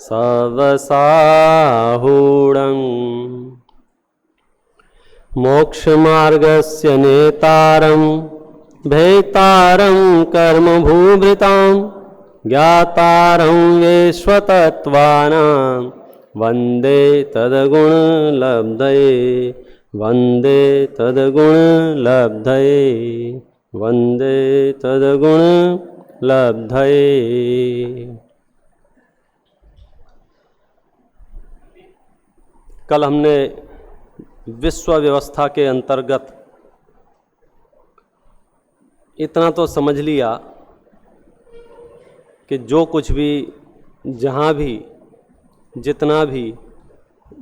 सवसाहूढं मोक्षमार्गस्य नेतारं भेतारं कर्मभूभृतां ज्ञातारं विश्वतत्त्वानां वन्दे तद्गुणलब्धये वन्दे तद्गुणलब्धये वन्दे तद्गुणलब्धये। कल हमने विश्व व्यवस्था के अंतर्गत इतना तो समझ लिया कि जो कुछ भी, जहाँ भी, जितना भी,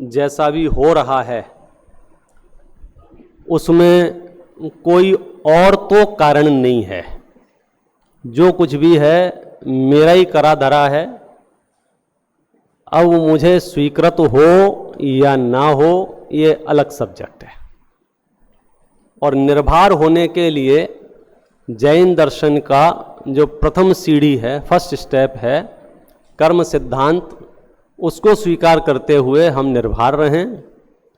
जैसा भी हो रहा है उसमें कोई और तो कारण नहीं है। जो कुछ भी है मेरा ही करा धरा है। अब मुझे स्वीकृत हो या ना हो ये अलग सब्जेक्ट है। और निर्भर होने के लिए जैन दर्शन का जो प्रथम सीढ़ी है, फर्स्ट स्टेप है कर्म सिद्धांत, उसको स्वीकार करते हुए हम निर्भर रहें।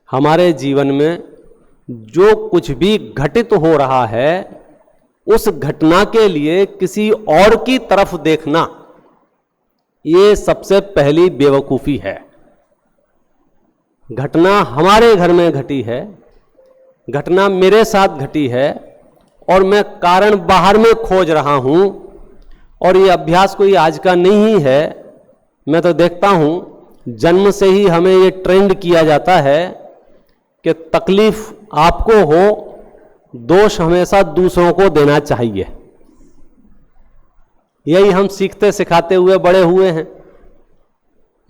हमारे जीवन में जो कुछ भी घटित हो रहा है उस घटना के लिए किसी और की तरफ देखना, ये सबसे पहली बेवकूफ़ी है। घटना हमारे घर में घटी है, घटना मेरे साथ घटी है और मैं कारण बाहर में खोज रहा हूँ। और ये अभ्यास कोई आज का नहीं है। मैं तो देखता हूँ जन्म से ही हमें ये ट्रेंड किया जाता है कि तकलीफ आपको हो, दोष हमेशा दूसरों को देना चाहिए। यही हम सीखते सिखाते हुए बड़े हुए हैं।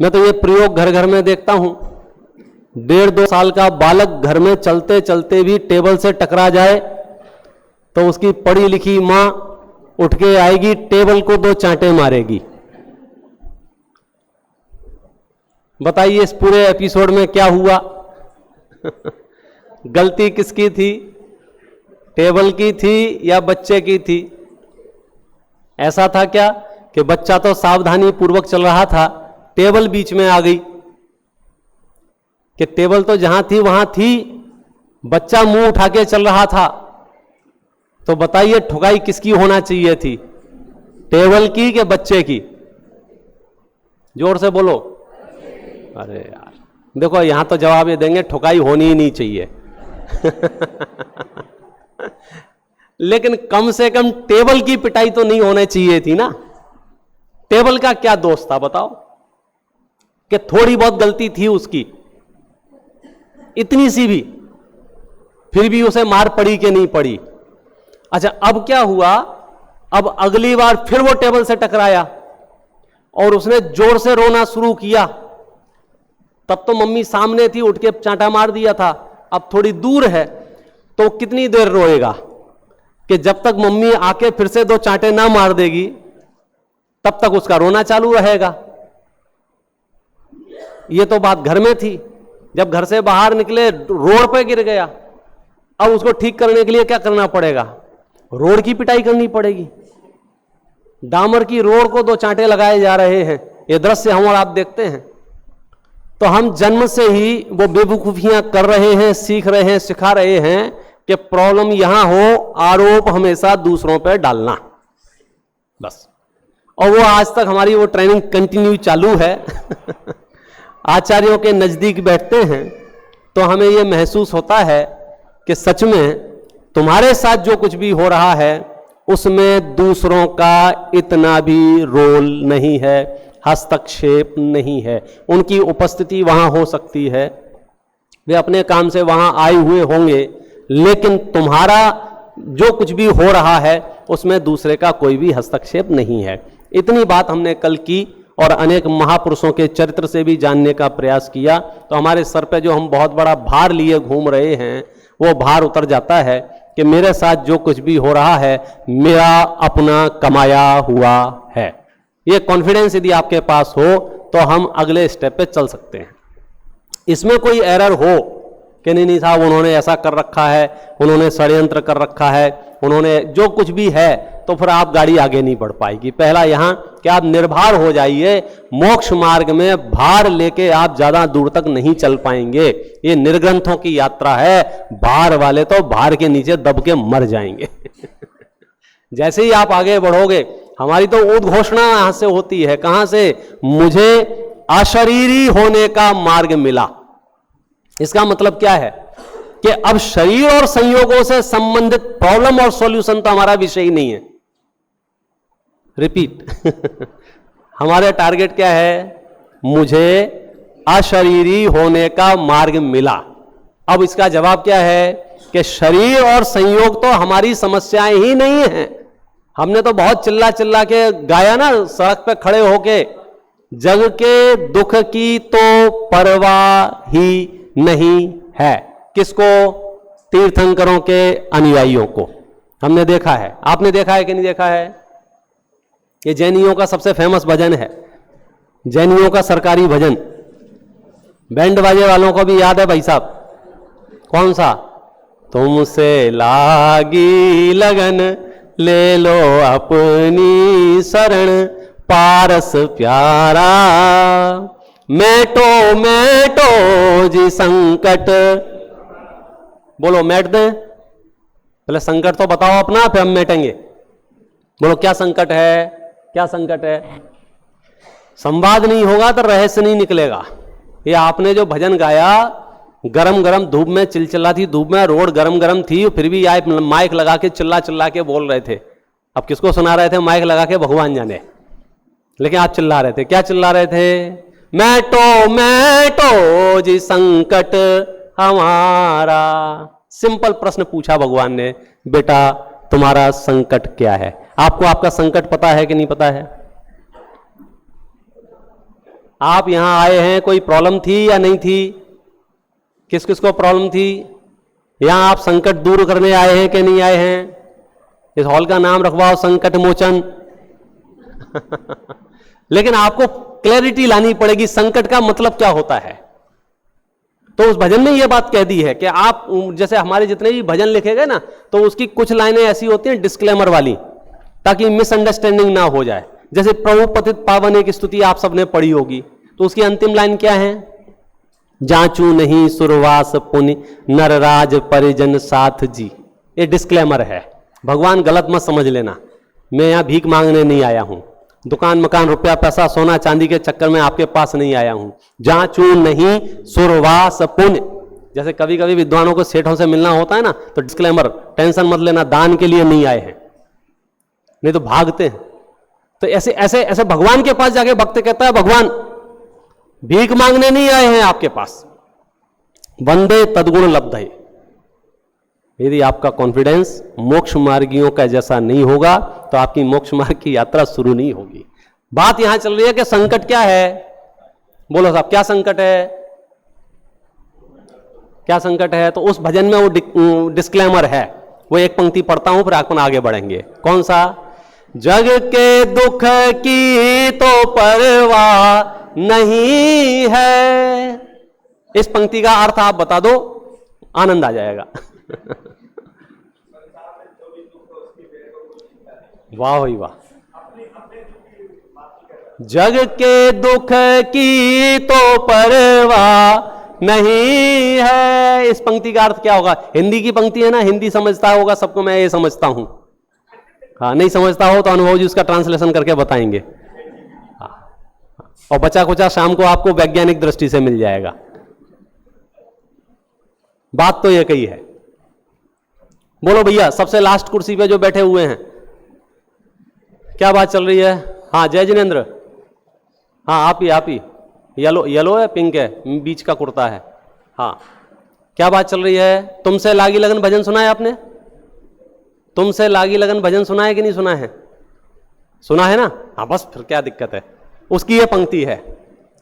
मैं तो ये प्रयोग घर घर में देखता हूं। 1.5-2 साल का बालक घर में चलते चलते भी टेबल से टकरा जाए तो उसकी पढ़ी लिखी मां उठ के आएगी, टेबल को 2 चांटे मारेगी। बताइए इस पूरे एपिसोड में क्या हुआ? गलती किसकी थी? टेबल की थी या बच्चे की थी? ऐसा था क्या कि बच्चा तो सावधानी पूर्वक चल रहा था, टेबल बीच में आ गई? कि टेबल तो जहां थी वहां थी, बच्चा मुंह उठा के चल रहा था। तो बताइए ठुकाई किसकी होना चाहिए थी, टेबल की कि बच्चे की? जोर से बोलो। अरे यार देखो, यहां तो जवाब ये देंगे ठुकाई होनी ही नहीं चाहिए। लेकिन कम से कम टेबल की पिटाई तो नहीं होनी चाहिए थी ना। टेबल का क्या दोष था बताओ? कि थोड़ी बहुत गलती थी उसकी, इतनी सी भी, फिर भी उसे मार पड़ी कि नहीं पड़ी? अच्छा अब क्या हुआ? अब अगली बार फिर वो टेबल से टकराया और उसने जोर से रोना शुरू किया। तब तो मम्मी सामने थी, उठ के चांटा मार दिया था। अब थोड़ी दूर है तो कितनी देर रोएगा? कि जब तक मम्मी आके फिर से 2 चांटे ना मार देगी तब तक उसका रोना चालू रहेगा। ये तो बात घर में थी। जब घर से बाहर निकले रोड पे गिर गया, अब उसको ठीक करने के लिए क्या करना पड़ेगा? रोड की पिटाई करनी पड़ेगी। डामर की रोड को 2 चांटे लगाए जा रहे हैं। ये दृश्य हम और आप देखते हैं। तो हम जन्म से ही वो बेवकूफियां कर रहे हैं, सीख रहे हैं, सिखा रहे हैं कि प्रॉब्लम यहां हो, आरोप हमेशा दूसरों पर डालना, बस। और वो आज तक हमारी वो ट्रेनिंग कंटिन्यू चालू है। आचार्यों के नजदीक बैठते हैं तो हमें ये महसूस होता है कि सच में तुम्हारे साथ जो कुछ भी हो रहा है उसमें दूसरों का इतना भी रोल नहीं है, हस्तक्षेप नहीं है। उनकी उपस्थिति वहां हो सकती है, वे अपने काम से वहां आए हुए होंगे, लेकिन तुम्हारा जो कुछ भी हो रहा है उसमें दूसरे का कोई भी हस्तक्षेप नहीं है। इतनी बात हमने कल की और अनेक महापुरुषों के चरित्र से भी जानने का प्रयास किया। तो हमारे सर पे जो हम बहुत बड़ा भार लिए घूम रहे हैं वो भार उतर जाता है कि मेरे साथ जो कुछ भी हो रहा है मेरा अपना कमाया हुआ है। ये कॉन्फिडेंस यदि आपके पास हो तो हम अगले स्टेप पे चल सकते हैं। इसमें कोई एरर हो कि नहीं नहीं साहब उन्होंने ऐसा कर रखा है, उन्होंने षड्यंत्र कर रखा है, उन्होंने जो कुछ भी है, तो फिर आप गाड़ी आगे नहीं बढ़ पाएगी। पहला यहाँ कि आप निर्भर हो जाइए, मोक्ष मार्ग में भार लेके आप ज्यादा दूर तक नहीं चल पाएंगे। ये निर्ग्रंथों की यात्रा है, भार वाले तो भार के नीचे दब के मर जाएंगे। जैसे ही आप आगे बढ़ोगे, हमारी तो उद्घोषणा यहां से होती है, कहां से? मुझे अशरीरी होने का मार्ग मिला। इसका मतलब क्या है कि अब शरीर और संयोगों से संबंधित प्रॉब्लम और सॉल्यूशन तो हमारा विषय ही नहीं है। रिपीट हमारे टारगेट क्या है? मुझे अशरीरी होने का मार्ग मिला। अब इसका जवाब क्या है कि शरीर और संयोग तो हमारी समस्याएं ही नहीं है। हमने तो बहुत चिल्ला चिल्ला के गाया ना सड़क पे खड़े होके, जग के दुख की तो परवाह ही नहीं है। किसको? तीर्थंकरों के अनुयायियों को। हमने देखा है, आपने देखा है कि नहीं देखा है? ये जैनियों का सबसे फेमस भजन है, जैनियों का सरकारी भजन। बैंड बाजे वालों को भी याद है भाई साहब, कौन सा? तुमसे लागी लगन ले लो अपनी शरण, पारस प्यारा मेटो मेटो जी संकट। बोलो मेट दे, पहले संकट तो बताओ अपना, फिर हम मेटेंगे। बोलो क्या संकट है? क्या संकट है? संवाद नहीं होगा तो रहस्य नहीं निकलेगा। ये आपने जो भजन गाया, गरम गरम धूप में, चिलचिलाती धूप में, रोड गरम गरम थी, फिर भी आप माइक लगा के चिल्ला चिल्ला के बोल रहे थे। अब किसको सुना रहे थे माइक लगा के? भगवान जाने। लेकिन आप चिल्ला रहे थे। क्या चिल्ला रहे थे? मैटो मैटो जी संकट हमारा। सिंपल प्रश्न पूछा भगवान ने, बेटा तुम्हारा संकट क्या है? आपको आपका संकट पता है कि नहीं पता है? आप यहां आए हैं, कोई प्रॉब्लम थी या नहीं थी? किस किस को प्रॉब्लम थी? यहां आप संकट दूर करने आए हैं कि नहीं आए हैं? इस हॉल का नाम रखवाओ संकट मोचन। लेकिन आपको क्लैरिटी लानी पड़ेगी, संकट का मतलब क्या होता है। तो उस भजन में यह बात कह दी है कि आप, जैसे हमारे जितने भी भजन लिखे गए ना, तो उसकी कुछ लाइनें ऐसी होती हैं डिस्क्लेमर वाली, ताकि मिसअंडरस्टैंडिंग ना हो जाए। जैसे प्रभु पतित पावन एक स्तुति आप सबने पढ़ी होगी, तो उसकी अंतिम लाइन क्या है? जांचू नहीं सुरवास पुनि नरराज परिजन साथ जी। ये डिस्क्लेमर है, भगवान गलत मत समझ लेना। मैं यहां भीख मांगने नहीं आया हूं, दुकान मकान रुपया पैसा सोना चांदी के चक्कर में आपके पास नहीं आया हूं। जांचू नहीं सुरवास पुण्य। जैसे कभी कभी विद्वानों को सेठों से मिलना होता है ना, तो डिस्क्लेमर, टेंशन मत लेना, दान के लिए नहीं आए हैं, नहीं तो भागते हैं। तो ऐसे ऐसे ऐसे भगवान के पास जाके भक्त कहता है, भगवान भीख मांगने नहीं आए हैं आपके पास, वंदे तदगुण लब्ध है। यदि आपका कॉन्फिडेंस मोक्ष मार्गियों का जैसा नहीं होगा, तो आपकी मोक्ष मार्ग की यात्रा शुरू नहीं होगी। बात यहां चल रही है कि संकट क्या है। बोलो साहब क्या संकट है? क्या संकट है? तो उस भजन में वो डिस्क्लेमर है, वो एक पंक्ति पढ़ता हूं, फिर अपन आगे बढ़ेंगे। कौन सा? जग के दुख की तो परवाह नहीं है। इस पंक्ति का अर्थ आप बता दो, आनंद आ जाएगा। वाह भाई वाह। जग के दुख की तो परवाह नहीं है। इस पंक्ति का अर्थ क्या होगा? हिंदी की पंक्ति है ना, हिंदी समझता होगा सबको, मैं ये समझता हूं। हाँ, नहीं समझता हो तो अनुभव जी उसका ट्रांसलेशन करके बताएंगे। और बचा कुचा शाम को आपको वैज्ञानिक दृष्टि से मिल जाएगा। बात तो ये कही है। बोलो भैया, सबसे लास्ट कुर्सी पे जो बैठे हुए हैं, क्या बात चल रही है? हाँ जय जिनेन्द्र, हाँ आप ही। येलो येलो है, पिंक है, बीच का कुर्ता है। हाँ क्या बात चल रही है? तुमसे लागी लगन भजन सुना है आपने? तुमसे लागी लगन भजन सुना है कि नहीं सुना है? सुना है ना? हाँ बस फिर क्या दिक्कत है। उसकी ये पंक्ति है।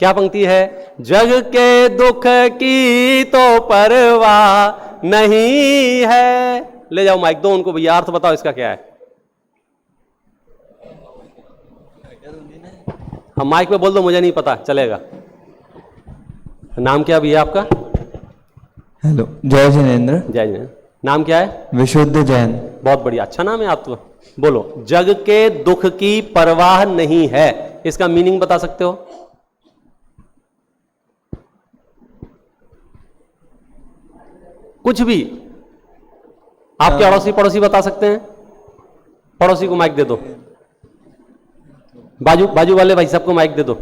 क्या पंक्ति है? जग के दुख की तो परवाह नहीं है। ले जाओ माइक दो उनको भैया, अर्थ बताओ इसका क्या है। हम माइक पे बोल दो, मुझे नहीं पता चलेगा। नाम क्या भैया आपका? हेलो, जय जिनेन्द्र। जय जय। नाम क्या है? विशुद्ध जैन। बहुत बढ़िया, अच्छा नाम है आपका। बोलो, जग के दुख की परवाह नहीं है, इसका मीनिंग बता सकते हो? कुछ भी आपके अड़ोसी पड़ोसी बता सकते हैं? पड़ोसी को माइक दे दो, बाजू वाले भाई साहब को माइक दे दो,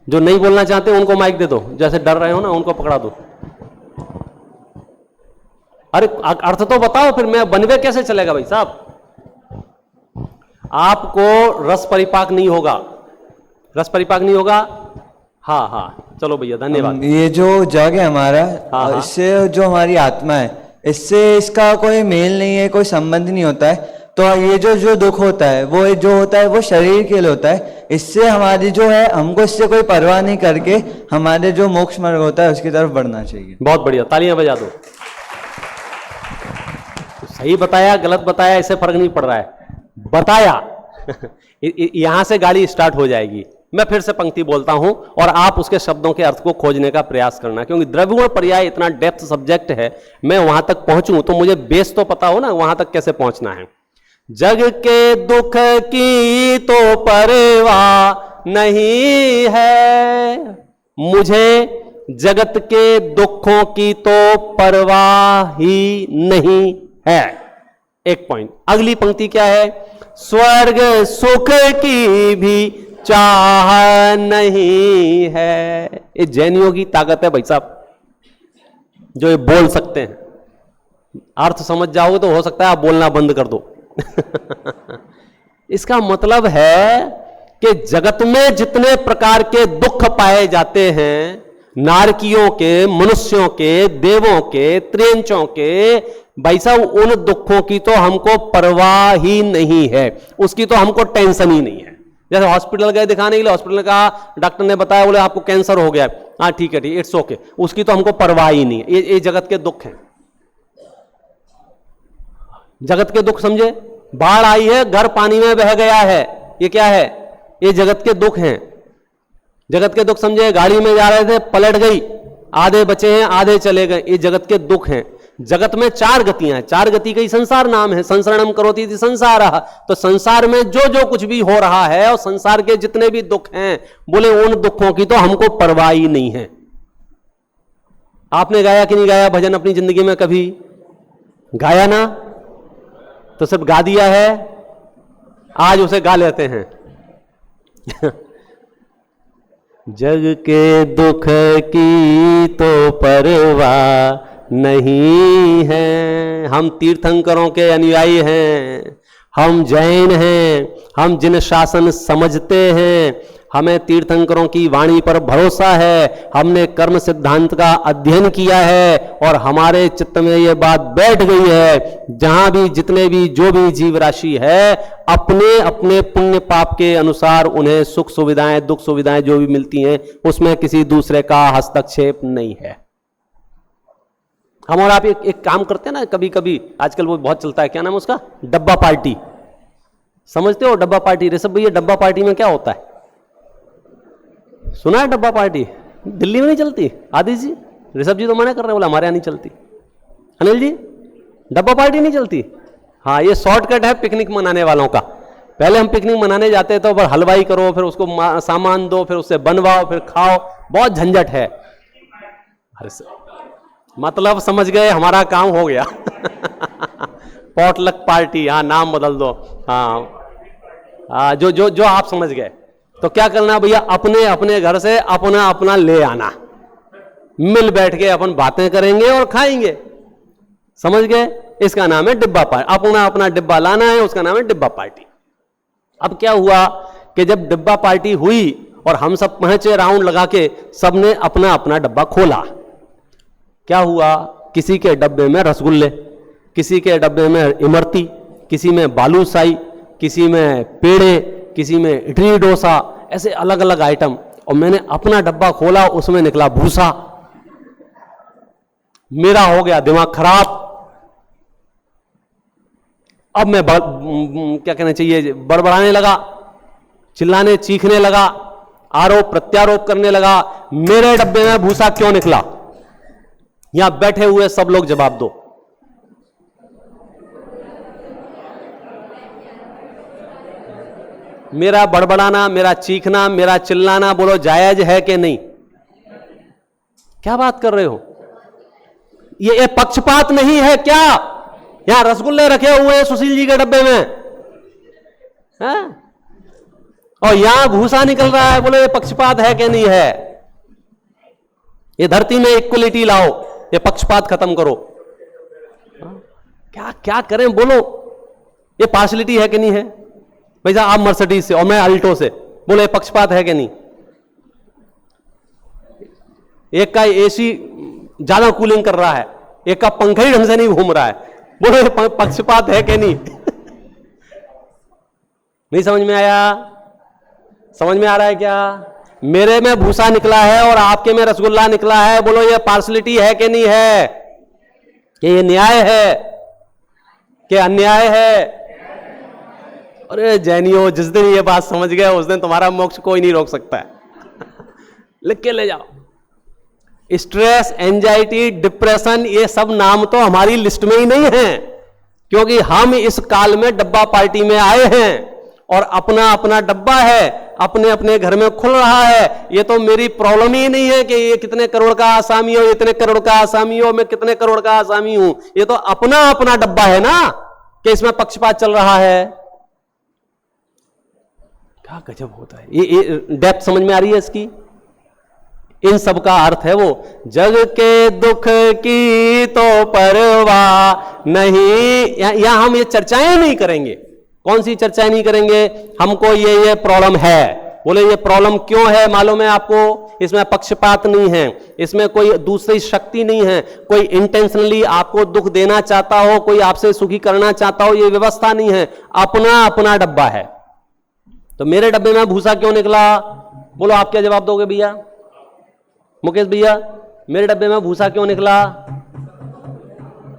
जो नहीं बोलना चाहते उनको माइक दे दो, जैसे डर रहे हो ना उनको पकड़ा दो। अरे अर्थ तो बताओ, फिर मैं बनवे कैसे चलेगा भाई साहब? आपको रस परिपाक नहीं होगा, रस परिपाक नहीं होगा। हाँ हाँ, चलो भैया, धन्यवाद। ये जो जग है हमारा, हाँ। इससे जो हमारी आत्मा है, इससे इसका कोई मेल नहीं है, कोई संबंध नहीं होता है। तो ये जो दुख होता है, वो जो होता है वो शरीर के लिए होता है। इससे हमारी जो है, हमको इससे कोई परवाह नहीं करके हमारे जो मोक्ष मार्ग होता है उसकी तरफ बढ़ना चाहिए। बहुत बढ़िया, तालियां बजा दो। सही बताया गलत बताया इससे फर्क नहीं पड़ रहा है, बताया। यहां से गाड़ी स्टार्ट हो जाएगी। मैं फिर से पंक्ति बोलता हूं और आप उसके शब्दों के अर्थ को खोजने का प्रयास करना, क्योंकि द्रव्यगुण पर्याय इतना डेप्थ सब्जेक्ट है, मैं वहां तक पहुंचूं तो मुझे बेस तो पता हो ना वहां तक कैसे पहुंचना है। जग के दुख की तो परवाह नहीं है, मुझे जगत के दुखों की तो परवाह ही नहीं है। एक पॉइंट। अगली पंक्ति क्या है? स्वर्ग सुख की भी चाह नहीं है। ये जैनियों की ताकत है भाई साहब, जो ये बोल सकते हैं। अर्थ समझ जाओगे तो हो सकता है आप बोलना बंद कर दो। इसका मतलब है कि जगत में जितने प्रकार के दुख पाए जाते हैं, नारकियों के, मनुष्यों के, देवों के, त्रियंचों के, भाई साहब उन दुखों की तो हमको परवाह ही नहीं है, उसकी तो हमको टेंशन ही नहीं है। जैसे हॉस्पिटल गए दिखाने के लिए, हॉस्पिटल ने कहा, डॉक्टर ने बताया, बोले आपको कैंसर हो गया, हाँ ठीक है ठीक, इट्स ओके, उसकी तो हमको परवाह ही नहीं है। ये जगत के दुख हैं, जगत के दुख समझे। बाढ़ आई है, घर पानी में बह गया है, ये क्या है? ये जगत के दुख हैं। जगत के दुख समझे। गाड़ी में जा रहे थे, पलट गई, आधे बचे हैं आधे चले गए, ये जगत के दुख हैं। जगत में चार गतियां हैं, चार गति का ही संसार नाम है। संसरणम करोति इति संसारः। तो संसार में जो जो कुछ भी हो रहा है और संसार के जितने भी दुख हैं, बोले उन दुखों की तो हमको परवाह ही नहीं है। आपने गाया कि नहीं गाया भजन अपनी जिंदगी में? कभी गाया ना? तो सिर्फ गा दिया है, आज उसे गा लेते हैं। जग के दुख की तो परवाह नहीं है। हम तीर्थंकरों के अनुयायी हैं, हम जैन हैं, हम जिन शासन समझते हैं, हमें तीर्थंकरों की वाणी पर भरोसा है, हमने कर्म सिद्धांत का अध्ययन किया है और हमारे चित्त में यह बात बैठ गई है, जहां भी जितने भी जो भी जीव राशि है, अपने अपने पुण्य पाप के अनुसार उन्हें सुख सुविधाएं दुख सुविधाएं जो भी मिलती हैं, उसमें किसी दूसरे का हस्तक्षेप नहीं है। हम और आप एक काम करते हैं ना, कभी कभी आजकल वो बहुत चलता है, क्या नाम है उसका? डब्बा पार्टी। समझते हो डब्बा पार्टी? ऋषभ भैया, डब्बा पार्टी में क्या होता है? सुना है डब्बा पार्टी? दिल्ली में नहीं चलती। आदिश जी, ऋषभ जी तो मना कर रहे हैं, बोला हमारे यहां नहीं चलती। अनिल जी, डब्बा पार्टी नहीं चलती? हाँ, ये शॉर्टकट है पिकनिक मनाने वालों का। पहले हम पिकनिक मनाने जाते तो पर हलवाई करो, फिर उसको सामान दो, फिर उससे बनवाओ, फिर खाओ, बहुत झंझट है। मतलब समझ गए, हमारा काम हो गया। पॉटलक पार्टी, हाँ नाम बदल दो। हाँ, जो जो जो आप समझ गए। तो क्या करना भैया? अपने अपने घर से अपना अपना ले आना, मिल बैठ के अपन बातें करेंगे और खाएंगे। समझ गए? इसका नाम है डिब्बा पार्टी। अपना अपना डिब्बा लाना है, उसका नाम है डिब्बा पार्टी। अब क्या हुआ कि जब डिब्बा पार्टी हुई और हम सब पहुंचे राउंड लगा के, सबने अपना अपना डब्बा खोला, क्या हुआ? किसी के डब्बे में रसगुल्ले, किसी के डब्बे में इमरती, किसी में बालूशाही, किसी में पेड़े, किसी में इडली डोसा, ऐसे अलग अलग आइटम। और मैंने अपना डब्बा खोला, उसमें निकला भूसा। मेरा हो गया दिमाग खराब। अब मैं क्या कहना चाहिए, बड़बड़ाने लगा, चिल्लाने चीखने लगा। आरोप प्रत्यारोप करने लगा, मेरे डब्बे में भूसा क्यों निकला? यहां बैठे हुए सब लोग जवाब दो। मेरा बड़बड़ाना, मेरा चीखना, मेरा चिल्लाना, बोलो जायज है कि नहीं? क्या बात कर रहे हो? ये पक्षपात नहीं है क्या? यहां रसगुल्ले रखे हुए हैं सुशील जी के डब्बे में, है? और यहां भूसा निकल रहा है, बोलो ये पक्षपात है कि नहीं है? ये धरती में इक्वलिटी लाओ, ये पक्षपात खत्म करो। क्या क्या करें, बोलो ये पार्शलिटी है कि नहीं है? भाई साहब आप मर्सिडीज से और मैं अल्टो से, बोलो ये पक्षपात है कि नहीं? एक का एसी ज्यादा कूलिंग कर रहा है, एक का पंखा ही ढंग से नहीं घूम रहा है, बोलो ये पक्षपात है कि नहीं? नहीं समझ में आया? समझ में आ रहा है क्या? मेरे में भूसा निकला है और आपके में रसगुल्ला निकला है, बोलो ये पार्शलिटी है कि नहीं है? कि ये न्याय है कि अन्याय है? अरे जैनियो, जिस दिन ये बात समझ गए उस दिन तुम्हारा मोक्ष कोई नहीं रोक सकता है। लिख के ले जाओ। स्ट्रेस, एंजाइटी, डिप्रेशन, ये सब नाम तो हमारी लिस्ट में ही नहीं है, क्योंकि हम इस काल में डब्बा पार्टी में आए हैं और अपना अपना डब्बा है, अपने अपने घर में खुल रहा है। ये तो मेरी प्रॉब्लम ही नहीं है कि ये कितने करोड़ का आसामी हो, इतने करोड़ का आसामी हो, मैं कितने करोड़ का आसामी हूं। ये तो अपना अपना डब्बा है ना, कि इसमें पक्षपात चल रहा है। क्या गजब होता है। ये डेप्थ समझ में आ रही है इसकी? इन सब का अर्थ है वो, जग के दुख की तो परवाह नहीं। यहां हम ये चर्चाएं नहीं करेंगे। कौन सी चर्चाएं नहीं करेंगे? हमको ये प्रॉब्लम है, बोले ये प्रॉब्लम क्यों है मालूम है आपको? इसमें पक्षपात नहीं है, इसमें कोई दूसरी शक्ति नहीं है, कोई इंटेंशनली आपको दुख देना चाहता हो, कोई आपसे सुखी करना चाहता हो, ये व्यवस्था नहीं है। अपना अपना डब्बा है। तो मेरे डब्बे में भूसा क्यों निकला? बोलो आप क्या जवाब दोगे भैया? मुकेश भैया, मेरे डब्बे में भूसा क्यों निकला?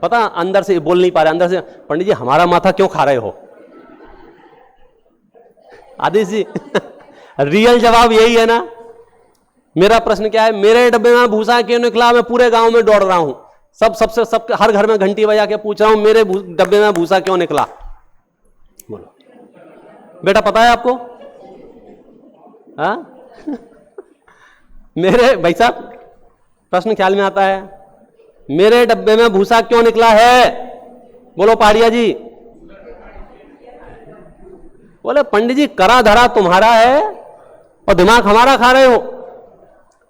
पता, अंदर से बोल नहीं पा रहे, अंदर से, पंडित जी हमारा माथा क्यों खा रहे हो? आदिश जी रियल जवाब यही है ना। मेरा प्रश्न क्या है? मेरे डब्बे में भूसा क्यों निकला? मैं पूरे गांव में दौड़ रहा हूं, सब हर घर में घंटी बजा के पूछ रहा हूं, मेरे डब्बे में भूसा क्यों निकला? बोलो बेटा, पता है आपको? हाँ मेरे भाई साहब, प्रश्न ख्याल में आता है? मेरे डब्बे में भूसा क्यों निकला है? बोलो पाड़िया जी। बोले पंडित जी करा धरा तुम्हारा है और दिमाग हमारा खा रहे हो।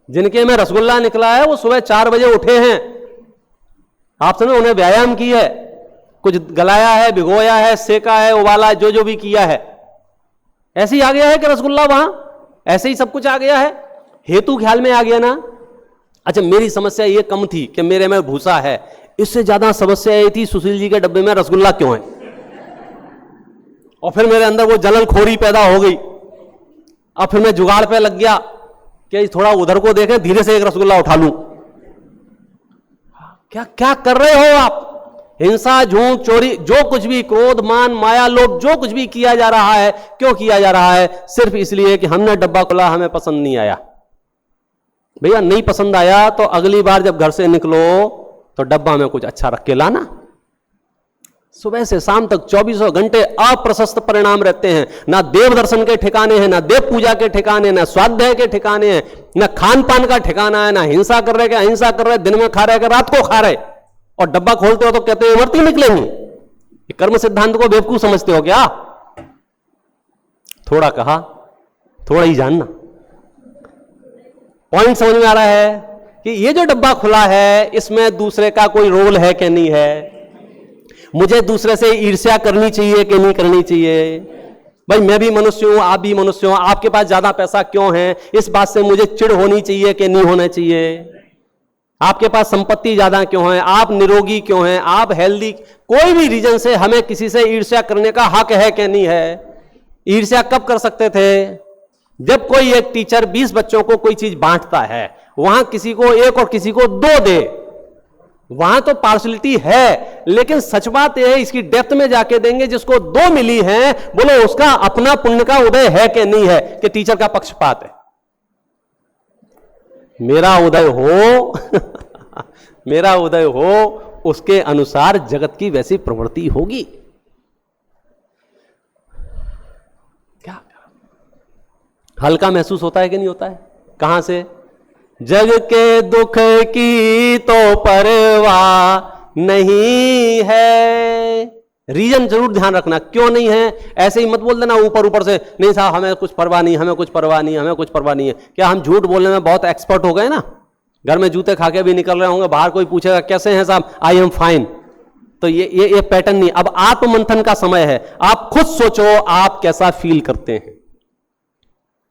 जिनके में रसगुल्ला निकला है वो सुबह 4 बजे उठे हैं, आप समझे, उन्हें व्यायाम की है, कुछ गलाया है, भिगोया है, सेका है, उबाला है, जो भी किया है। ऐसे ही आ गया है कि रसगुल्ला वहां, ऐसे ही सब कुछ आ गया है। हेतु ख्याल में आ गया ना? अच्छा, मेरी समस्या ये कम थी कि मेरे में भूसा है, इससे ज्यादा समस्या ये थी सुशील जी के डब्बे में रसगुल्ला क्यों है। और फिर मेरे अंदर वो जलन खोरी पैदा हो गई। अब फिर मैं जुगाड़ पे लग गया कि थोड़ा उधर को देखें, धीरे से एक रसगुल्ला उठा लूं। क्या क्या कर रहे हो आप? हिंसा, झूठ, चोरी, जो कुछ भी, क्रोध, मान, माया, लोभ, जो कुछ भी किया जा रहा है, क्यों किया जा रहा है? सिर्फ इसलिए कि हमने डब्बा खोला, हमें पसंद नहीं आया। भैया नहीं पसंद आया तो अगली बार जब घर से निकलो तो डब्बा में कुछ अच्छा रख के लाना। सुबह से शाम तक 24 घंटे अप्रशस्त परिणाम रहते हैं। ना देव दर्शन के ठिकाने हैं, ना देव पूजा के ठिकाने, ना स्वाध्याय के ठिकाने हैं, ना खान पान का ठिकाना है, ना हिंसा कर रहे, अहिंसा कर रहे, दिन में खा रहे, रात को खा रहे, और डब्बा खोलते हो तो कहते हो इमरती निकलेंगे। कर्म सिद्धांत को बेवकूफ समझते हो क्या? थोड़ा कहा, थोड़ा ही जानना। पॉइंट समझ में आ रहा है कि ये जो डब्बा खुला है इसमें दूसरे का कोई रोल है कि नहीं है? मुझे दूसरे से ईर्ष्या करनी चाहिए कि नहीं करनी चाहिए? भाई मैं भी मनुष्य हूं, आप भी मनुष्य हो, आपके पास ज्यादा पैसा क्यों है, इस बात से मुझे चिढ़ होनी चाहिए कि नहीं होना चाहिए? आपके पास संपत्ति ज्यादा क्यों है, आप निरोगी क्यों हैं, आप हेल्दी, कोई भी रीजन से हमें किसी से ईर्ष्या करने का हक है कि नहीं है? ईर्ष्या कब कर सकते थे? जब कोई एक टीचर 20 बच्चों को कोई चीज बांटता है, वहां किसी को 1 और किसी को 2 दे, वहां तो पार्शलिटी है। लेकिन सच बात यह है, इसकी डेप्थ में जाके देंगे, जिसको 2 मिली हैं, बोलो उसका अपना पुण्य का उदय है कि नहीं है, कि टीचर का पक्षपात है? मेरा उदय हो मेरा उदय हो, उसके अनुसार जगत की वैसी प्रवृत्ति होगी। क्या हल्का महसूस होता है कि नहीं होता है? कहां से? जग के दुख की तो परवाह नहीं है। रीजन जरूर ध्यान रखना, क्यों नहीं है? ऐसे ही मत बोल देना ऊपर ऊपर से, नहीं साहब हमें कुछ परवाह नहीं, हमें कुछ परवाह नहीं, हमें कुछ परवाह नहीं है। क्या हम झूठ बोलने में बहुत एक्सपर्ट हो गए ना? घर में जूते खा के भी निकल रहे होंगे, बाहर कोई पूछेगा कैसे हैं साहब, आई एम फाइन। तो ये पैटर्न नहीं। अब आत्ममंथन का समय है, आप खुद सोचो आप कैसा फील करते हैं।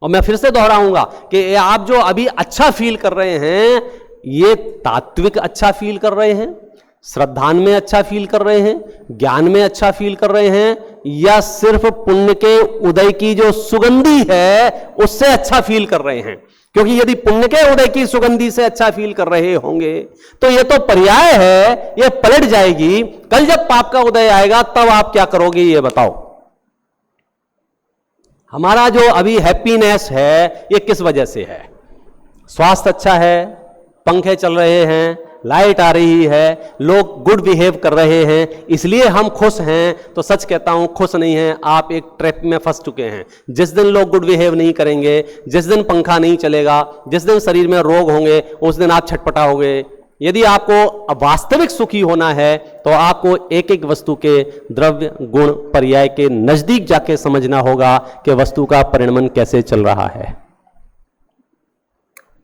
और मैं फिर से दोहराऊंगा कि आप जो अभी अच्छा फील कर रहे हैं, ये तात्विक अच्छा फील कर रहे हैं, श्रद्धान में अच्छा फील कर रहे हैं, ज्ञान में अच्छा फील कर रहे हैं, या सिर्फ पुण्य के उदय की जो सुगंधी है उससे अच्छा फील कर रहे हैं? क्योंकि यदि पुण्य के उदय की सुगंधी से अच्छा फील कर रहे होंगे तो ये तो पर्याय है, ये पलट जाएगी। कल जब पाप का उदय आएगा तब आप क्या करोगे ये बताओ। हमारा जो अभी हैप्पीनेस है ये किस वजह से है? स्वास्थ्य अच्छा है, पंखे चल रहे हैं, लाइट आ रही है, लोग गुड बिहेव कर रहे हैं, इसलिए हम खुश हैं। तो सच कहता हूं खुश नहीं हैं, आप एक ट्रैप में फंस चुके हैं। जिस दिन लोग गुड बिहेव नहीं करेंगे, जिस दिन पंखा नहीं चलेगा, जिस दिन शरीर में रोग होंगे, उस दिन आप छटपटाओगे। यदि आपको वास्तविक सुखी होना है तो आपको एक एक वस्तु के द्रव्य गुण पर्याय के नजदीक जाके समझना होगा कि वस्तु का परिणमन कैसे चल रहा है।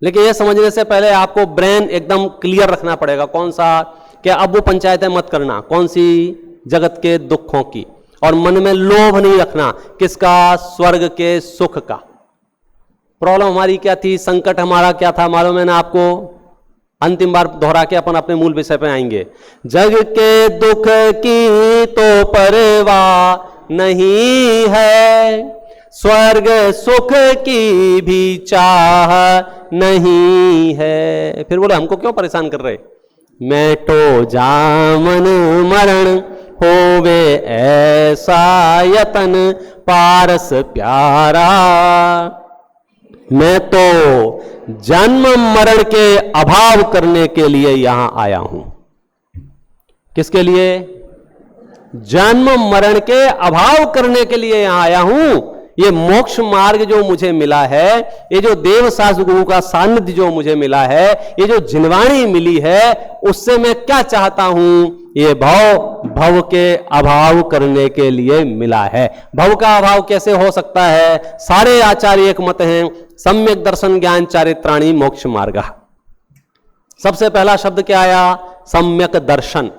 लेकिन यह समझने से पहले आपको ब्रेन एकदम क्लियर रखना पड़ेगा। कौन सा? कि अब वो पंचायतें मत करना, कौन सी? जगत के दुखों की। और मन में लोभ नहीं रखना, किसका? स्वर्ग के सुख का। प्रॉब्लम हमारी क्या थी, संकट हमारा क्या था मालूम है ना आपको? अंतिम बार दोहरा के अपन अपने मूल विषय पे आएंगे। जग के दुख की तो परवाह नहीं है, स्वर्ग सुख की भी चाह नहीं है। फिर बोले हमको क्यों परेशान कर रहे? मैं तो जामन मरण होवे ऐसा यतन पारस प्यारा। मैं तो जन्म मरण के अभाव करने के लिए यहां आया हूं। किसके लिए? जन्म मरण के अभाव करने के लिए यहां आया हूं। ये मोक्ष मार्ग जो मुझे मिला है, ये जो देव शास्त्र गुरु का सानिध्य जो मुझे मिला है, ये जो जिनवाणी मिली है, उससे मैं क्या चाहता हूं? ये भव के अभाव करने के लिए मिला है। भव का अभाव कैसे हो सकता है? सारे आचार्य एक मत हैं, सम्यक दर्शन ज्ञान चारित्राणी मोक्ष मार्ग। सबसे पहला शब्द क्या आया? सम्यक दर्शन।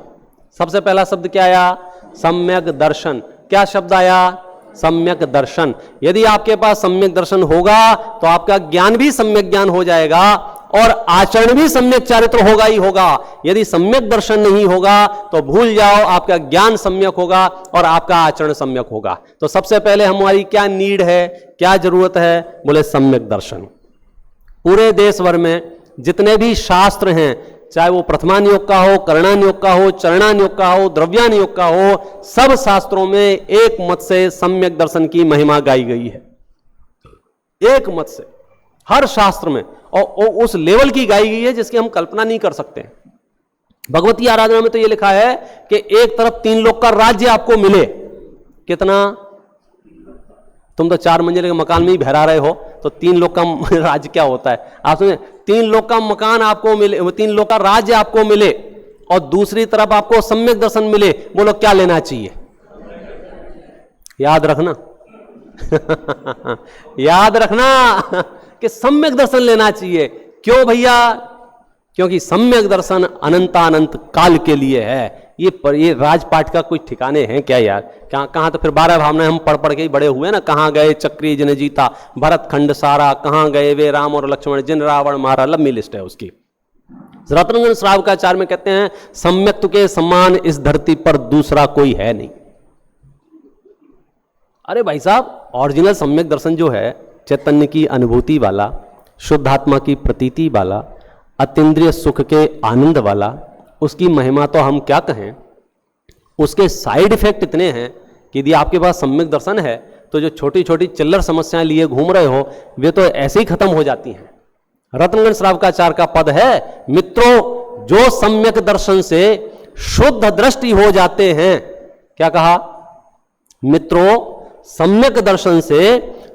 सबसे पहला शब्द क्या आया? सम्यक दर्शन। क्या शब्द आया? सम्यक दर्शन। यदि आपके पास सम्यक दर्शन होगा तो आपका ज्ञान भी सम्यक ज्ञान हो जाएगा और आचरण भी सम्यक चारित्र होगा ही होगा। यदि सम्यक दर्शन नहीं होगा तो भूल जाओ, आपका ज्ञान सम्यक होगा और आपका आचरण सम्यक होगा। तो सबसे पहले हमारी क्या नीड है, क्या जरूरत है? बोले सम्यक दर्शन। पूरे देश भर में जितने भी शास्त्र हैं, चाहे वो प्रथमान योग का हो, करणान योग का हो, चरणान योग का हो, द्रव्यान योग का हो, सब शास्त्रों में एक मत से सम्यक दर्शन की महिमा गाई गई है। एक मत से हर शास्त्र में, और उस लेवल की गाई गई है जिसकी हम कल्पना नहीं कर सकते। भगवती आराधना में तो यह लिखा है कि एक तरफ 3 लोक का राज्य आपको मिले। कितना? तुम तो 4 मंजिल के मकान में ही बहरा रहे हो, तो 3 लोक का राज्य क्या होता है? आप सुनिए, 3 लोक का मकान आपको मिले, 3 लोक का राज्य आपको मिले और दूसरी तरफ आपको सम्यक दर्शन मिले। बोलो क्या लेना चाहिए? याद रखना याद रखना कि सम्यक दर्शन लेना चाहिए। क्यों भैया? क्योंकि सम्यक दर्शन अनंतानंत काल के लिए है। ये राजपाट का कोई ठिकाने हैं क्या यार? कहां तो फिर 12 भावनाएं हम पढ़ पढ़ के ही बड़े हुए ना। कहां गए चक्री जिन जीता, भरत खंड सारा, कहां गए वे राम और लक्ष्मण जिन रावण मारा। लंबी लिस्ट है उसकी। रत्नगन श्रावकाचार्य में कहते हैं सम्यक के समान इस धरती पर दूसरा कोई है नहीं। अरे भाई साहब, ओरिजिनल सम्यक दर्शन जो है, चैतन्य की अनुभूति वाला, शुद्ध आत्मा की प्रतीति वाला, अतीन्द्रिय सुख के आनंद वाला, उसकी महिमा तो हम क्या कहें। उसके साइड इफेक्ट इतने हैं कि यदि आपके पास सम्यक दर्शन है तो जो छोटी छोटी चिल्लर समस्याएं लिए घूम रहे हो वे तो ऐसे ही खत्म हो जाती हैं। रत्नगण श्रावकाचार्य का पद है, मित्रों जो सम्यक दर्शन से शुद्ध दृष्टि हो जाते हैं, क्या कहा? मित्रों सम्यक दर्शन से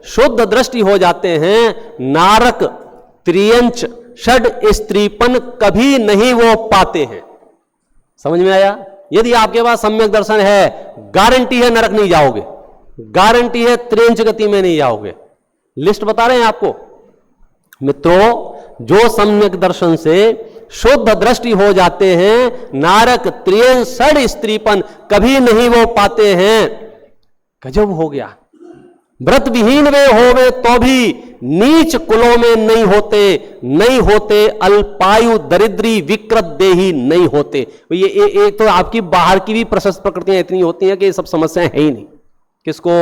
शुद्ध दृष्टि हो जाते हैं, नारक त्रियंच षड स्त्रीपन कभी नहीं वो पाते हैं। समझ में आया? यदि आपके पास सम्यक दर्शन है, गारंटी है नरक नहीं जाओगे, गारंटी है त्रियंच गति में नहीं जाओगे। लिस्ट बता रहे हैं आपको। मित्रों जो सम्यक दर्शन से शुद्ध दृष्टि हो जाते हैं, नारक त्रियंच षड स्त्रीपन कभी नहीं वो पाते हैं। गजब हो गया। व्रत विहीन वे होवे तो भी नीच कुलों में नहीं होते, अल्पायु दरिद्री विकृत देही नहीं होते। ये तो आपकी बाहर की भी प्रशस्त प्रकृतियां इतनी होती हैं कि ये सब समस्याएं है ही नहीं। किसको?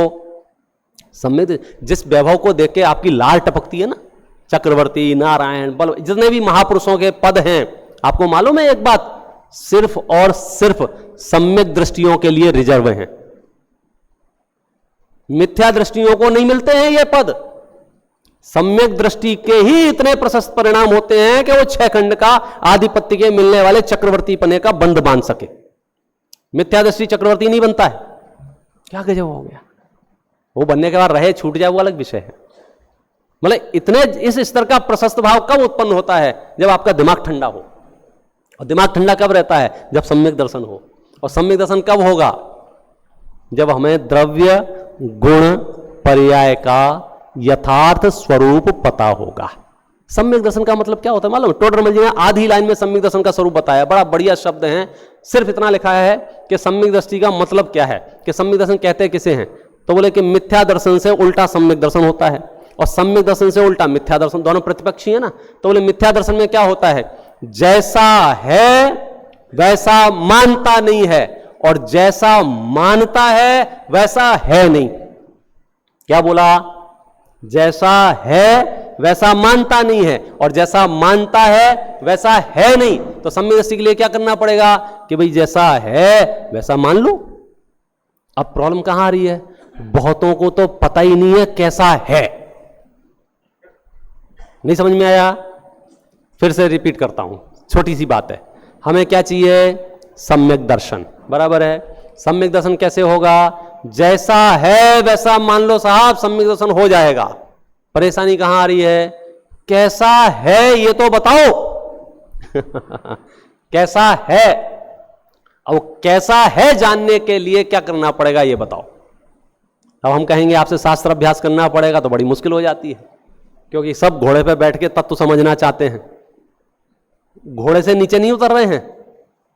सम्यक, जिस वैभव को देख के आपकी लाल टपकती है ना, चक्रवर्ती, नारायण, बल, जितने भी महापुरुषों के पद हैं, आपको मालूम है एक बात, सिर्फ और सिर्फ सम्यक दृष्टियों के लिए रिजर्व हैं। मिथ्या दृष्टियों को नहीं मिलते हैं ये पद। सम्यक दृष्टि के ही इतने प्रशस्त परिणाम होते हैं कि वो 6 खंड का आधिपत्य के मिलने वाले चक्रवर्ती पने का बंद बांध सके। मिथ्या दृष्टि चक्रवर्ती नहीं बनता है। क्या गजब हो गया। वो बनने के बाद रहे छूट जाए वो अलग विषय है। मतलब इतने इस स्तर का प्रशस्त भाव कब उत्पन्न होता है? जब आपका दिमाग ठंडा हो। और दिमाग ठंडा कब रहता है? जब सम्यक दर्शन हो। और सम्यक दर्शन कब होगा? जब हमें द्रव्य गुण पर्याय का यथार्थ स्वरूप पता होगा। सम्यक दर्शन का मतलब क्या होता है मालूम? टोडरमल जी ने आधी लाइन में सम्यक दर्शन का स्वरूप बताया। बड़ा बढ़िया शब्द है। सिर्फ इतना लिखा है कि सम्यक दृष्टि का मतलब क्या है, कि सम्यक दर्शन कहते किसे हैं? तो बोले कि मिथ्या दर्शन से उल्टा सम्यक दर्शन होता है और सम्यक दर्शन से उल्टा मिथ्या दर्शन, दोनों प्रतिपक्षी है ना। तो बोले मिथ्या दर्शन में क्या होता है? जैसा है वैसा मानता नहीं है और जैसा मानता है वैसा है नहीं। क्या बोला? जैसा है वैसा मानता नहीं है और जैसा मानता है वैसा है नहीं। तो सम्यक दृष्टि के लिए क्या करना पड़ेगा कि भाई जैसा है वैसा मान लो। अब प्रॉब्लम कहां आ रही है? बहुतों को तो पता ही नहीं है कैसा है। नहीं समझ में आया? फिर से रिपीट करता हूं, छोटी सी बात है। हमें क्या चाहिए? सम्यक दर्शन। बराबर है। सम्यक दर्शन कैसे होगा? जैसा है वैसा मान लो साहब, सम्यक दर्शन हो जाएगा। परेशानी कहां आ रही है? कैसा है ये तो बताओ। कैसा है? अब कैसा है जानने के लिए क्या करना पड़ेगा ये बताओ। अब हम कहेंगे आपसे शास्त्र अभ्यास करना पड़ेगा तो बड़ी मुश्किल हो जाती है, क्योंकि सब घोड़े पे बैठ के तत्व समझना चाहते हैं, घोड़े से नीचे नहीं उतर रहे हैं।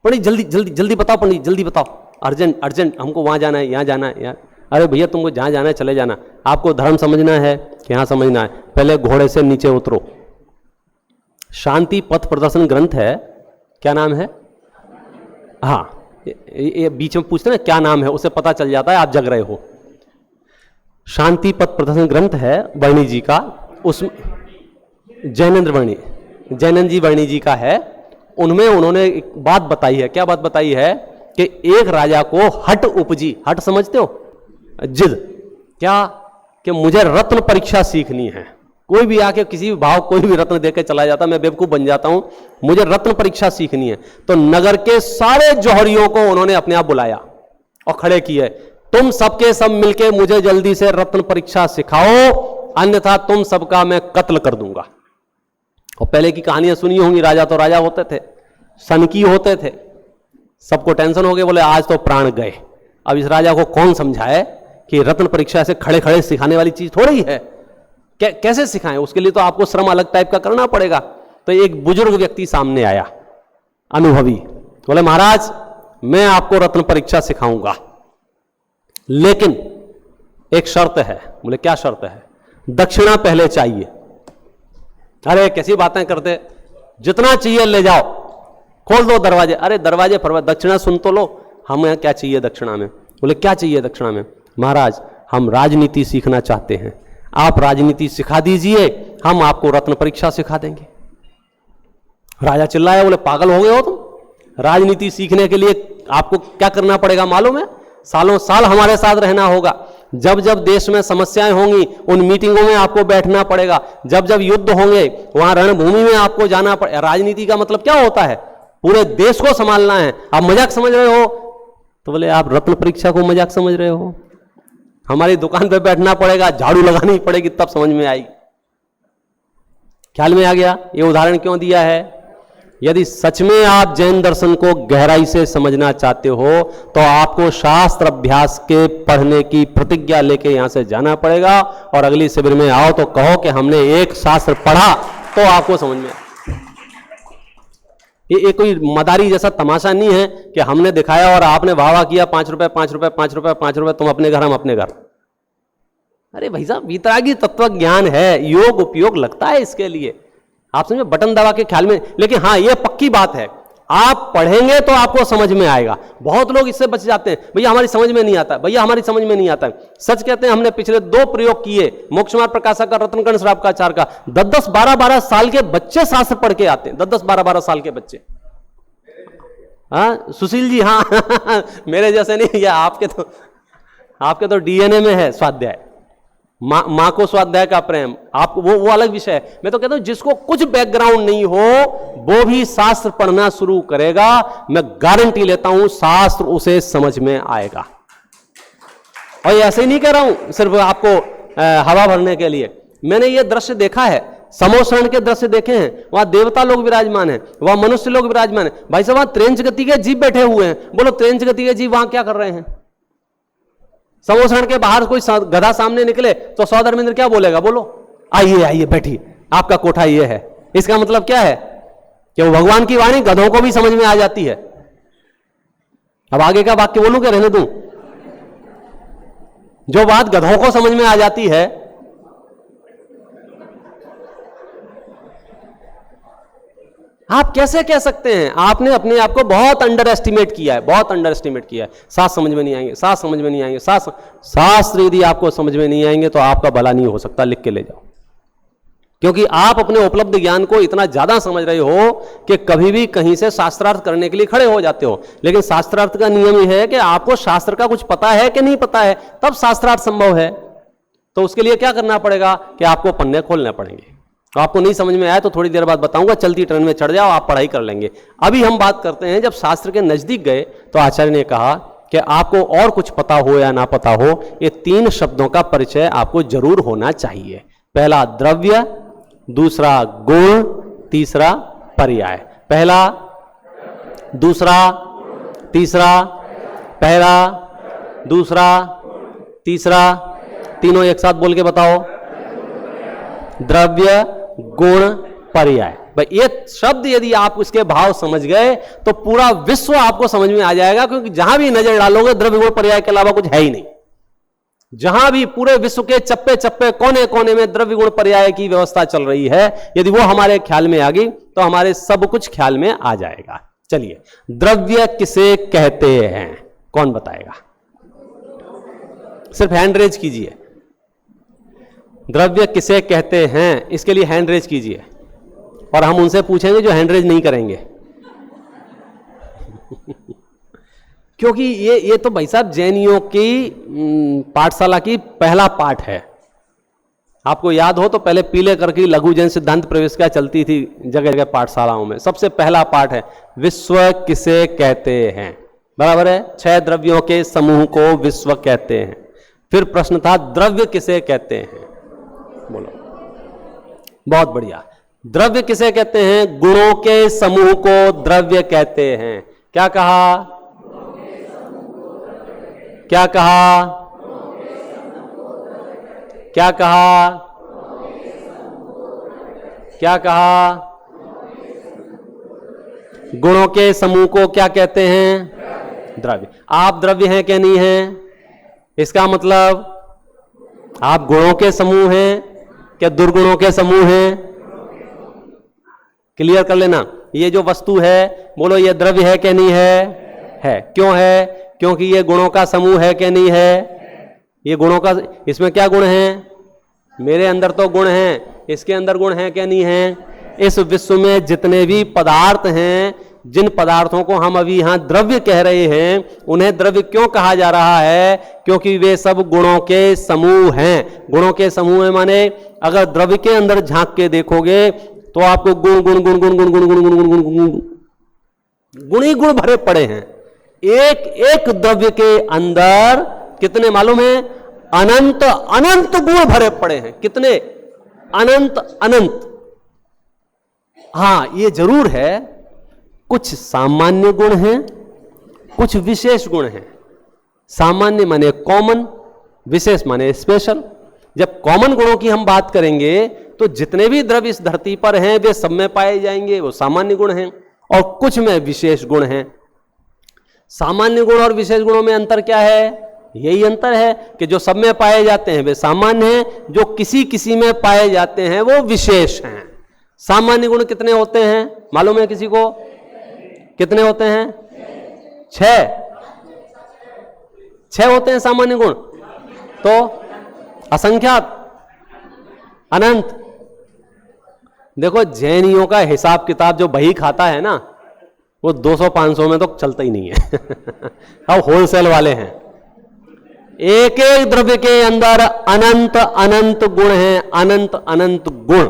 पंडित जल्दी जल्दी जल्दी बताओ, पंडित जल्दी बताओ, अर्जेंट अर्जेंट, हमको वहां जाना है, यहाँ जाना है यार। अरे भैया तुमको जहां जाना है चले जाना। आपको धर्म समझना है कि यहाँ समझना है? पहले घोड़े से नीचे उतरो। शांति पथ प्रदर्शन ग्रंथ है, क्या नाम है? हाँ, ये बीच में पूछते ना क्या नाम है, उसे पता चल जाता है आप जग रहे हो। शांति पथ प्रदर्शन ग्रंथ है वर्णी जी का, उस जैनेन्द्र वर्णी, जैनंद जी वर्णी जी का है। उनमें उन्होंने एक बात बताई है। क्या बात बताई है? कि एक राजा को हट उपजी। हट समझते हो? जिद। क्या? कि मुझे रत्न परीक्षा सीखनी है। कोई भी आके किसी भी भाव कोई भी रत्न देकर चला जाता, मैं बेवकूफ बन जाता हूं, मुझे रत्न परीक्षा सीखनी है। तो नगर के सारे जौहरियों को उन्होंने अपने आप बुलाया और खड़े किए, तुम सबके सब मिलके मुझे जल्दी से रत्न परीक्षा सिखाओ, अन्यथा तुम सबका मैं कत्ल कर दूंगा। और पहले की कहानियां सुनी होंगी, राजा तो राजा होते थे, सनकी होते थे, सबको टेंशन हो गए, बोले आज तो प्राण गए। अब इस राजा को कौन समझाए कि रत्न परीक्षा से खड़े खड़े सिखाने वाली चीज थोड़ी है, कैसे सिखाएं? उसके लिए तो आपको श्रम अलग टाइप का करना पड़ेगा। तो एक बुजुर्ग व्यक्ति सामने आया, अनुभवी, बोले महाराज मैं आपको रत्न परीक्षा सिखाऊंगा, लेकिन एक शर्त है। बोले क्या शर्त है? दक्षिणा पहले चाहिए। अरे कैसी बातें करते, जितना चाहिए ले जाओ, खोल दो दरवाजे। अरे दरवाजे पर दक्षिणा सुन तो लो, हमें क्या चाहिए दक्षिणा में? बोले क्या चाहिए दक्षिणा में? महाराज हम राजनीति सीखना चाहते हैं, आप राजनीति सिखा दीजिए, हम आपको रत्न परीक्षा सिखा देंगे। राजा चिल्लाया, बोले पागल हो गए हो तुम? राजनीति सीखने के लिए आपको क्या करना पड़ेगा मालूम है? सालों साल हमारे साथ रहना होगा, जब जब देश में समस्याएं होंगी उन मीटिंगों में आपको बैठना पड़ेगा, जब जब युद्ध होंगे वहां रणभूमि में आपको जाना पड़ेगा। राजनीति का मतलब क्या होता है? पूरे देश को संभालना है। आप मजाक समझ रहे हो? तो बोले आप रत्न परीक्षा को मजाक समझ रहे हो? हमारी दुकान पे बैठना पड़ेगा, झाड़ू लगानी पड़ेगी, तब समझ में आएगी। ख्याल में आ गया? ये उदाहरण क्यों दिया है? यदि सच में आप जैन दर्शन को गहराई से समझना चाहते हो तो आपको शास्त्र अभ्यास के पढ़ने की प्रतिज्ञा लेके यहां से जाना पड़ेगा, और अगली शिविर में आओ तो कहो कि हमने एक शास्त्र पढ़ा, तो आपको समझ में आए। ये कोई मदारी जैसा तमाशा नहीं है कि हमने दिखाया और आपने वाह वाह किया, 5 रुपए 5 रुपए 5 रुपए 5 रुपए, तुम अपने घर हम अपने घर। अरे भाई साहब, वितरागी तत्व ज्ञान है, योग उपयोग लगता है इसके लिए। आप समझे, बटन दबा के ख्याल में। लेकिन हाँ, ये पक्की बात है, आप पढ़ेंगे तो आपको समझ में आएगा। बहुत लोग इससे बच जाते हैं, भैया हमारी समझ में नहीं आता, भैया हमारी समझ में नहीं आता। सच कहते हैं, हमने पिछले 2 प्रयोग किए, मोक्षमार्ग प्रकाशक का, रत्नकर्ण श्रावकाचार्य का। 10-10 12-12 साल के बच्चे शास्त्र पढ़ के आते हैं, 10-10 12-12 साल के बच्चे। हाँ सुशील जी, हाँ मेरे जैसे नहीं, या आपके तो डीएनए में है स्वाध्याय, मां को स्वाध्याय का प्रेम। आपको वो अलग विषय है। मैं तो कहता हूं जिसको कुछ बैकग्राउंड नहीं हो वो भी शास्त्र पढ़ना शुरू करेगा, मैं गारंटी लेता हूं शास्त्र उसे समझ में आएगा। और ऐसे ही नहीं कह रहा हूं सिर्फ आपको हवा भरने के लिए। मैंने ये दृश्य देखा है, समोशरण के दृश्य देखे हैं, वहां देवता लोग विराजमान हैं, वहां मनुष्य लोग विराजमान हैं। भाई साहब, वहां त्रेंच गति के जीव बैठे हुए हैं। बोलो त्रेंच गति के जीव वहां क्या कर रहे हैं? समोशरण के बाहर कोई गधा सामने निकले तो सौधर्मेंद्र क्या बोलेगा? बोलो आइए आइए बैठिए, आपका कोठा ये है। इसका मतलब क्या है कि वो भगवान की वाणी गधों को भी समझ में आ जाती है। अब आगे का वाक्य बोलूं क्या रहने दूं? जो बात गधों को समझ में आ जाती है, आप कैसे कह सकते हैं? आपने अपने आप को बहुत अंडर एस्टिमेट किया है, बहुत अंडर एस्टिमेट किया है। शास्त्र समझ में नहीं आएंगे, शास्त्र समझ में नहीं आएंगे, शास्त्र यदि आपको समझ में नहीं आएंगे तो आपका भला नहीं हो सकता, लिख के ले जाओ। क्योंकि आप अपने उपलब्ध ज्ञान को इतना ज्यादा समझ रहे हो कि कभी भी कहीं से शास्त्रार्थ करने के लिए खड़े हो जाते हो। लेकिन शास्त्रार्थ का नियम यह है कि आपको शास्त्र का कुछ पता है कि नहीं पता है, तब शास्त्रार्थ संभव है। तो उसके लिए क्या करना पड़ेगा कि आपको पन्ने खोलने पड़ेंगे। तो आपको नहीं समझ में आया तो थोड़ी देर बाद बताऊंगा, चलती ट्रेन में चढ़ जाओ, आप पढ़ाई कर लेंगे। अभी हम बात करते हैं, जब शास्त्र के नजदीक गए तो आचार्य ने कहा कि आपको और कुछ पता हो या ना पता हो, ये 3 शब्दों का परिचय आपको जरूर होना चाहिए। पहला द्रव्य, दूसरा गुण, तीसरा पर्याय। पहला, दूसरा, तीसरा, पहला, दूसरा, तीसरा, तीनों एक साथ बोल के बताओ। द्रव्य, गुण, पर्याय। भाई ये शब्द यदि आप उसके भाव समझ गए तो पूरा विश्व आपको समझ में आ जाएगा। क्योंकि जहां भी नजर डालोगे द्रव्य गुण पर्याय के अलावा कुछ है ही नहीं। जहां भी पूरे विश्व के चप्पे चप्पे कोने कोने में द्रव्य गुण पर्याय की व्यवस्था चल रही है, यदि वो हमारे ख्याल में आ गई तो हमारे सब कुछ ख्याल में आ जाएगा। चलिए, द्रव्य किसे कहते हैं? कौन बताएगा? सिर्फ हैंड रेज कीजिए। द्रव्य किसे कहते हैं, इसके लिए हैंड रेज कीजिए, और हम उनसे पूछेंगे जो हैंड रेज नहीं करेंगे। क्योंकि ये तो भाई साहब जैनियों की पाठशाला की पहला पाठ है। आपको याद हो तो पहले पीले करके लघु जैन सिद्धांत प्रवेशिका चलती थी जगह जगह पाठशालाओं में। सबसे पहला पाठ है विश्व किसे कहते हैं, बराबर है। 6 द्रव्यों के समूह को विश्व कहते हैं। फिर प्रश्न था द्रव्य किसे कहते हैं, बोलो। बहुत बढ़िया। द्रव्य किसे कहते हैं? गुणों के समूह को द्रव्य कहते हैं। क्या कहा? क्या कहा? क्या कहा? क्या कहा? गुणों के समूह को क्या कहते हैं? द्रव्य। आप द्रव्य हैं क्या नहीं हैं? इसका मतलब आप गुणों के समूह हैं क्या दुर्गुणों के समूह हैं? क्लियर कर लेना। ये जो वस्तु है, बोलो ये द्रव्य है क्या नहीं है? है। क्यों है? क्योंकि ये गुणों का समूह है क्या नहीं है? ये गुणों का, इसमें क्या गुण हैं? मेरे अंदर तो गुण हैं, इसके अंदर गुण हैं क्या नहीं है? इस विश्व में जितने भी पदार्थ हैं, जिन पदार्थों को हम अभी यहां द्रव्य कह रहे हैं उन्हें द्रव्य क्यों कहा जा रहा है? क्योंकि वे सब गुणों के समूह हैं। गुणों के समूह है माने अगर द्रव्य के अंदर झांक के देखोगे तो आपको गुण गुण गुण गुण गुण गुण गुण गुण गुण गुण गुण गुण ही गुण भरे पड़े हैं। एक एक द्रव्य के अंदर कितने मालूम है? अनंत अनंत गुण भरे पड़े हैं। कितने? अनंत अनंत। हां ये जरूर है कुछ सामान्य गुण हैं, कुछ विशेष गुण हैं। सामान्य माने कॉमन, विशेष माने स्पेशल। जब कॉमन गुणों की हम बात करेंगे तो जितने भी द्रव्य इस धरती पर हैं वे सब में पाए जाएंगे, वो सामान्य गुण हैं, और कुछ में विशेष गुण हैं। सामान्य गुण और विशेष गुणों में अंतर क्या है? यही अंतर है कि जो सब में पाए जाते हैं वे सामान्य हैं, जो किसी किसी में पाए जाते हैं वो विशेष हैं। सामान्य गुण कितने होते हैं मालूम है किसी को? कितने होते हैं? 6 होते हैं सामान्य गुण। तो असंख्यात, अनंत। देखो जैनियों का हिसाब किताब जो बही खाता है ना वो 200-500 में तो चलता ही नहीं है। अब होलसेल वाले हैं। एक एक द्रव्य के अंदर अनंत अनंत गुण हैं, अनंत अनंत गुण।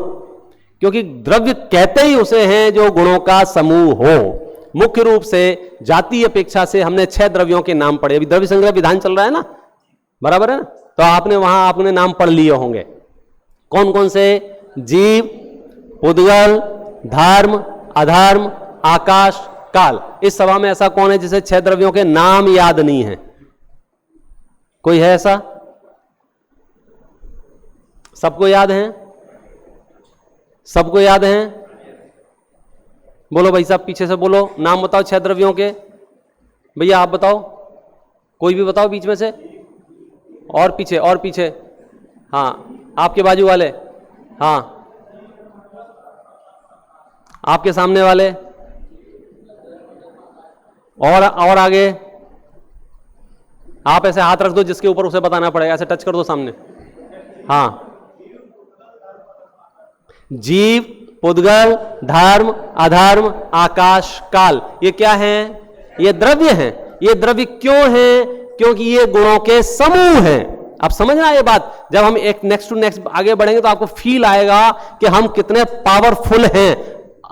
क्योंकि द्रव्य कहते ही उसे हैं जो गुणों का समूह हो। मुख्य रूप से जाति अपेक्षा से हमने 6 द्रव्यों के नाम पढ़े। अभी द्रव्य संग्रह विधान चल रहा है ना, बराबर है ना? तो आपने नाम पढ़ लिए होंगे। कौन कौन से? जीव, पुद्गल, धर्म, अधर्म, आकाश, काल। इस सभा में ऐसा कौन है जिसे 6 द्रव्यों के नाम याद नहीं है? कोई है ऐसा? सबको याद है? सबको याद है? बोलो भाई साहब, पीछे से बोलो, नाम बताओ 6 द्रव्यों के। भैया आप बताओ, कोई भी बताओ बीच में से। और पीछे, और पीछे। हाँ आपके बाजू वाले, हाँ आपके सामने वाले, और आगे। आप ऐसे हाथ रख दो जिसके ऊपर उसे बताना पड़ेगा, ऐसे टच कर दो सामने। हाँ, जीव, पुद्गल, धर्म, अधर्म, आकाश, काल। ये क्या है? ये द्रव्य हैं। ये द्रव्य क्यों हैं? क्योंकि ये गुणों के समूह हैं। आप समझना ये बात। जब हम एक नेक्स्ट टू नेक्स्ट आगे बढ़ेंगे तो आपको फील आएगा कि हम कितने पावरफुल हैं।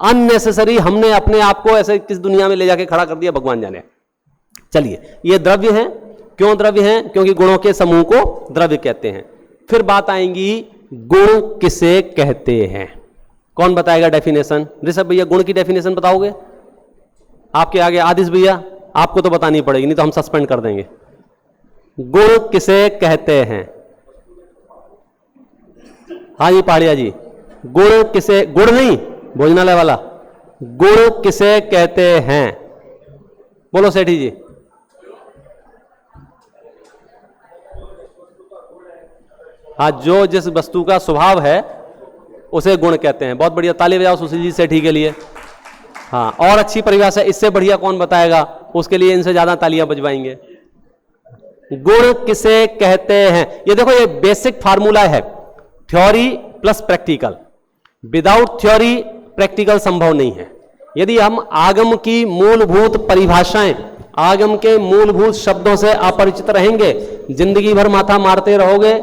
अननेसेसरी हमने अपने आप को ऐसे किस दुनिया में ले जाके खड़ा कर दिया, भगवान जाने। चलिए, ये द्रव्य हैं। क्यों द्रव्य हैं? क्योंकि गुणों के समूह को द्रव्य कहते हैं। फिर बात आएंगी गुण किसे कहते हैं। कौन बताएगा डेफिनेशन? ऋषभ भैया गुण की डेफिनेशन बताओगे? आपके आगे आदिश भैया, आपको तो बतानी पड़ेगी, नहीं तो हम सस्पेंड कर देंगे। गुण किसे कहते हैं? हाँ जी पहाड़िया जी, गुण किसे, गुण नहीं भोजनालय वाला, गुण किसे कहते हैं? बोलो सेठी जी। हाँ, जो जिस वस्तु का स्वभाव है उसे गुण कहते हैं। बहुत बढ़िया, ताली बजाओ सुशील जी सेठी के लिए। हाँ, और अच्छी परिभाषा इससे बढ़िया कौन बताएगा? उसके लिए इनसे ज्यादा तालियां बजवाएंगे। गुण किसे कहते हैं? ये देखो, ये बेसिक फार्मूला है, theory plus practical. Without theory practical संभव नहीं है। यदि हम आगम की मूलभूत परिभाषाएं, आगम के मूलभूत शब्दों से अपरिचित रहेंगे, जिंदगी भर माथा मारते रहोगे,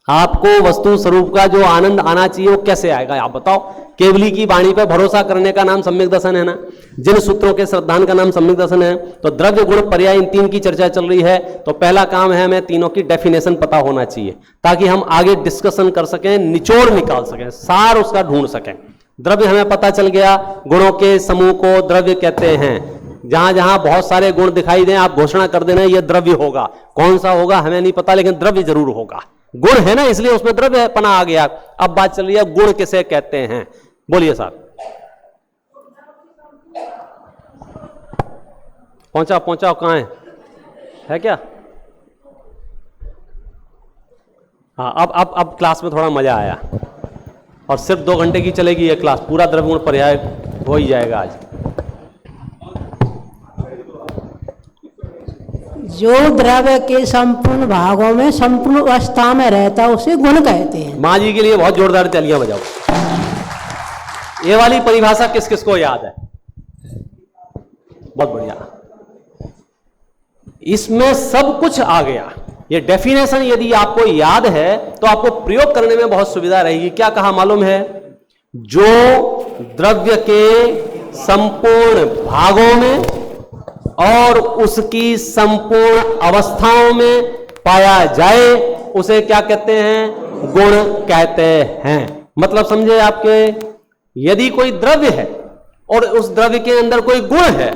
आपको वस्तु स्वरूप का जो आनंद आना चाहिए वो कैसे आएगा? आप बताओ। केवली की वाणी पर भरोसा करने का नाम सम्यक दर्शन है ना, जिन सूत्रों के श्रद्धान का नाम सम्यक दर्शन है। तो द्रव्य गुण पर्याय इन 3 की चर्चा चल रही है। तो पहला काम है हमें तीनों की डेफिनेशन पता होना चाहिए, ताकि हम आगे डिस्कशन कर सकें, निचोड़ निकाल सकें, सार उसका ढूंढ सकें। द्रव्य हमें पता चल गया, गुणों के समूह को द्रव्य कहते हैं। जहां जहां बहुत सारे गुण दिखाई दें आप घोषणा कर देना ये द्रव्य होगा। कौन सा होगा हमें नहीं पता, लेकिन द्रव्य जरूर होगा। गुण है ना, इसलिए उसमें द्रव्य पना आ गया। अब बात चल रही है गुण किसे कहते हैं। बोलिए साहब। पहुंचाओ कहां है क्या? हाँ, अब क्लास में थोड़ा मजा आया। और सिर्फ 2 घंटे की चलेगी ये क्लास, पूरा द्रव्य गुण पर्याय हो ही जाएगा आज। जो द्रव्य के संपूर्ण भागों में संपूर्ण अवस्था में रहता है उसे गुण कहते हैं। माँ जी के लिए बहुत जोरदार तालियां बजाओ। ये वाली परिभाषा किस किस को याद है? बहुत बढ़िया, इसमें सब कुछ आ गया। ये डेफिनेशन यदि आपको याद है तो आपको प्रयोग करने में बहुत सुविधा रहेगी। क्या कहा मालूम है? जो द्रव्य के संपूर्ण भागों में और उसकी संपूर्ण अवस्थाओं में पाया जाए उसे क्या कहते हैं? गुण कहते हैं। मतलब समझे आपके, यदि कोई द्रव्य है और उस द्रव्य के अंदर कोई गुण है,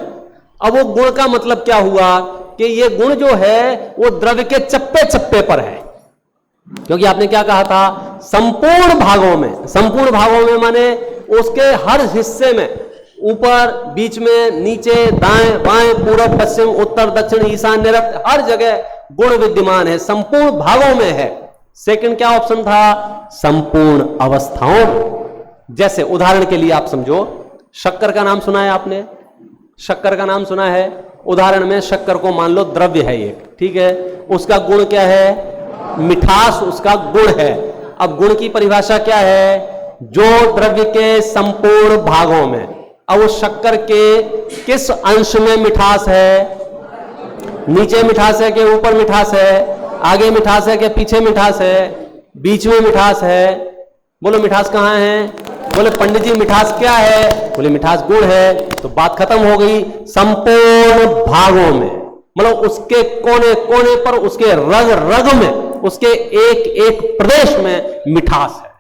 अब वो गुण का मतलब क्या हुआ कि ये गुण जो है वो द्रव्य के चप्पे चप्पे पर है। क्योंकि आपने क्या कहा था? संपूर्ण भागों में। संपूर्ण भागों में माने उसके हर हिस्से में, ऊपर, बीच में, नीचे, दाएं बाएं, पूरब पश्चिम, उत्तर दक्षिण, ईशान नैऋत्य, हर जगह गुण विद्यमान है, संपूर्ण भागों में है। सेकंड क्या ऑप्शन था? संपूर्ण अवस्थाओं में। जैसे उदाहरण के लिए आप समझो, शक्कर का नाम सुना है आपने? शक्कर का नाम सुना है? उदाहरण में शक्कर को मान लो द्रव्य है एक, ठीक है, उसका गुण क्या है? मिठास उसका गुण है। अब गुण की परिभाषा क्या है? जो द्रव्य के संपूर्ण भागों में। अब उस शक्कर के किस अंश में मिठास है? नीचे मिठास है कि ऊपर मिठास है? आगे मिठास है कि पीछे मिठास है? बीच में मिठास है? बोलो मिठास कहां है? बोले पंडित जी मिठास क्या है? बोले मिठास गुण है। तो बात खत्म हो गई। संपूर्ण भागों में, मतलब उसके कोने कोने पर, उसके रग रग में, उसके एक एक प्रदेश में मिठास है।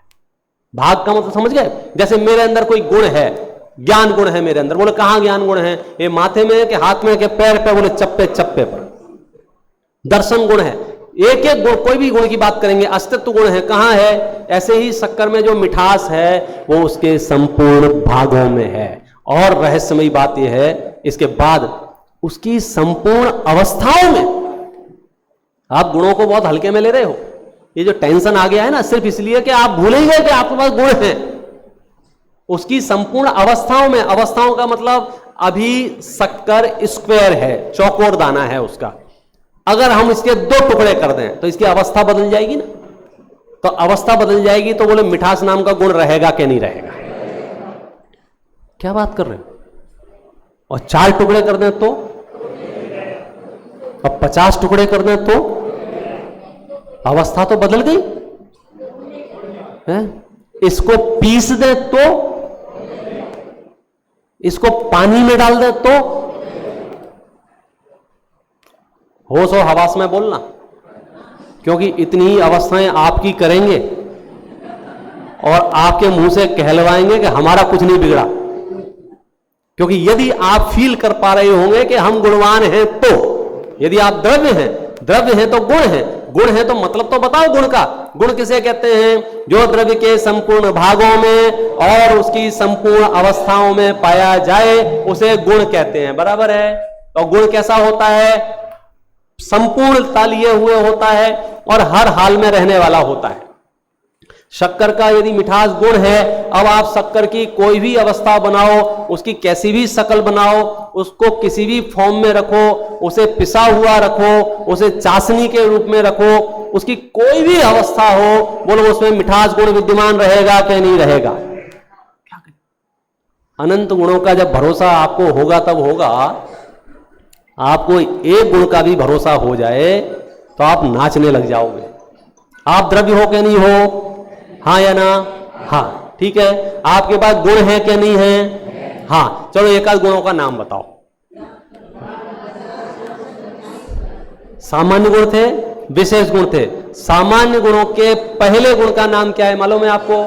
भाग का मतलब समझ गए? जैसे मेरे अंदर कोई गुण है, ज्ञान गुण है मेरे अंदर। बोले कहां ज्ञान गुण है? ये माथे में है कि हाथ में है कि पैर पे? बोले चप्पे चप्पे पर। दर्शन गुण है, एक एक गुण, कोई भी गुण की बात करेंगे, अस्तित्व गुण है, कहां है? ऐसे ही शक्कर में जो मिठास है वो उसके संपूर्ण भागों में है। और रहस्यमयी बात यह है, इसके बाद उसकी संपूर्ण अवस्थाओं में। आप गुणों को बहुत हल्के में ले रहे हो। ये जो टेंशन आ गया है ना, सिर्फ इसलिए कि आप भूल ही गए कि आपके पास गुण है। उसकी संपूर्ण अवस्थाओं में, अवस्थाओं का मतलब अभी शक्कर स्क्वायर है, चौकोर दाना है उसका। अगर हम इसके दो टुकड़े कर दें तो इसकी अवस्था बदल जाएगी ना। तो अवस्था बदल जाएगी तो बोले मिठास नाम का गुण रहेगा कि नहीं रहेगा? क्या बात कर रहे हो? और 4 टुकड़े कर दें तो? अब 50 टुकड़े कर दें तो? अवस्था तो बदल गई है? इसको पीस दे तो? इसको पानी में डाल दे तो? होश और हवास में बोलना, क्योंकि इतनी अवस्थाएं आपकी करेंगे और आपके मुंह से कहलवाएंगे कि हमारा कुछ नहीं बिगड़ा। क्योंकि यदि आप फील कर पा रहे होंगे कि हम गुणवान हैं, तो यदि आप द्रव्य हैं तो गुण है, गुण है तो मतलब तो बताओ गुण का। गुण किसे कहते हैं? जो द्रव्य के संपूर्ण भागों में और उसकी संपूर्ण अवस्थाओं में पाया जाए उसे गुण कहते हैं। बराबर है? तो गुण कैसा होता है? संपूर्णता लिए हुए होता है और हर हाल में रहने वाला होता है। शक्कर का यदि मिठास गुण है, अब आप शक्कर की कोई भी अवस्था बनाओ, उसकी कैसी भी शक्ल बनाओ, उसको किसी भी फॉर्म में रखो, उसे पिसा हुआ रखो, उसे चाशनी के रूप में रखो, उसकी कोई भी अवस्था हो, बोलो उसमें मिठास गुण विद्यमान रहेगा कि नहीं रहेगा? अनंत गुणों का जब भरोसा आपको होगा तब होगा। आपको एक गुण का भी भरोसा हो जाए तो आप नाचने लग जाओगे। आप द्रव्य हो कि नहीं हो? हाँ या ना? हाँ, ठीक है। आपके पास गुण है कि नहीं है? हाँ। चलो एक आध गुणों का नाम बताओ। सामान्य गुण थे, विशेष गुण थे। सामान्य गुणों के पहले गुण का नाम क्या है मालूम है आपको?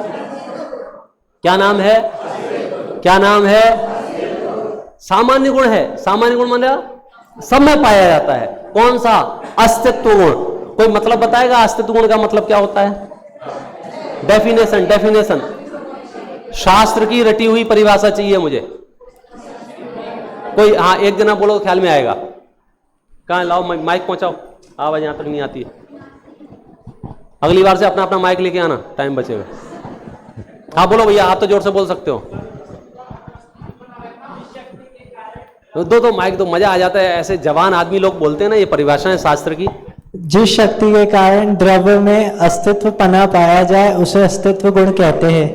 क्या नाम है? क्या नाम है? सामान्य गुण है। सामान्य गुण माने सब में पाया जाता है। कौन सा? अस्तित्व गुण। कोई मतलब बताएगा अस्तित्व गुण का मतलब क्या होता है? डेफिनेशन शास्त्र की रटी हुई परिभाषा चाहिए मुझे। कोई हाँ एक जना बोलो ख्याल में आएगा। कहाँ लाओ माइक पहुंचाओ, आवाज यहां तक नहीं आती है। अगली बार से अपना अपना माइक लेके आना, टाइम बचेगा। हाँ बोलो भैया, आप तो जोर से बोल सकते हो। दो माइक तो मजा आ जाता है। ऐसे जवान आदमी लोग बोलते हैं ना ये परिभाषाएं शास्त्र की। जिस शक्ति के कारण द्रव्य में अस्तित्व पना पाया जाए उसे अस्तित्व गुण कहते हैं।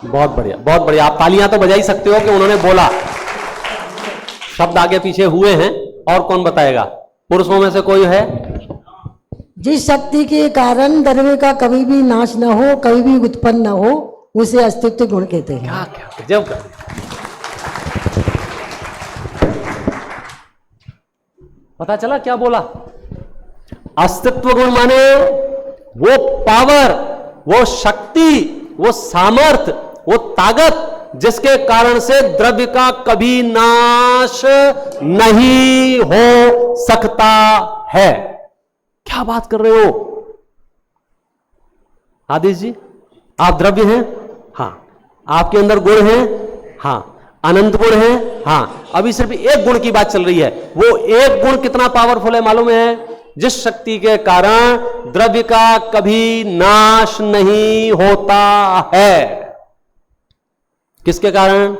बहुत बढ़िया, बहुत बढ़िया। आप तालियां तो बजा ही सकते हो कि उन्होंने बोला। शब्द आगे पीछे हुए हैं, और कौन बताएगा? पुरुषों में से कोई है? जिस शक्ति के कारण द्रव्य का कभी भी नाश न हो, कभी भी उत्पन्न न हो, उसे अस्तित्व गुण कहते हैं। क्या क्या गजब कर, पता चला क्या बोला? अस्तित्व गुण माने वो पावर, वो शक्ति, वो सामर्थ्य, वो ताकत जिसके कारण से द्रव्य का कभी नाश नहीं हो सकता है। क्या बात कर रहे हो आदिश जी? आप द्रव्य हैं? हां। आपके अंदर गुण हैं? हां। अनंत गुण हैं? हां। अभी सिर्फ एक गुण की बात चल रही है। वो एक गुण कितना पावरफुल है मालूम है? जिस शक्ति के कारण द्रव्य का कभी नाश नहीं होता है। किसके कारण?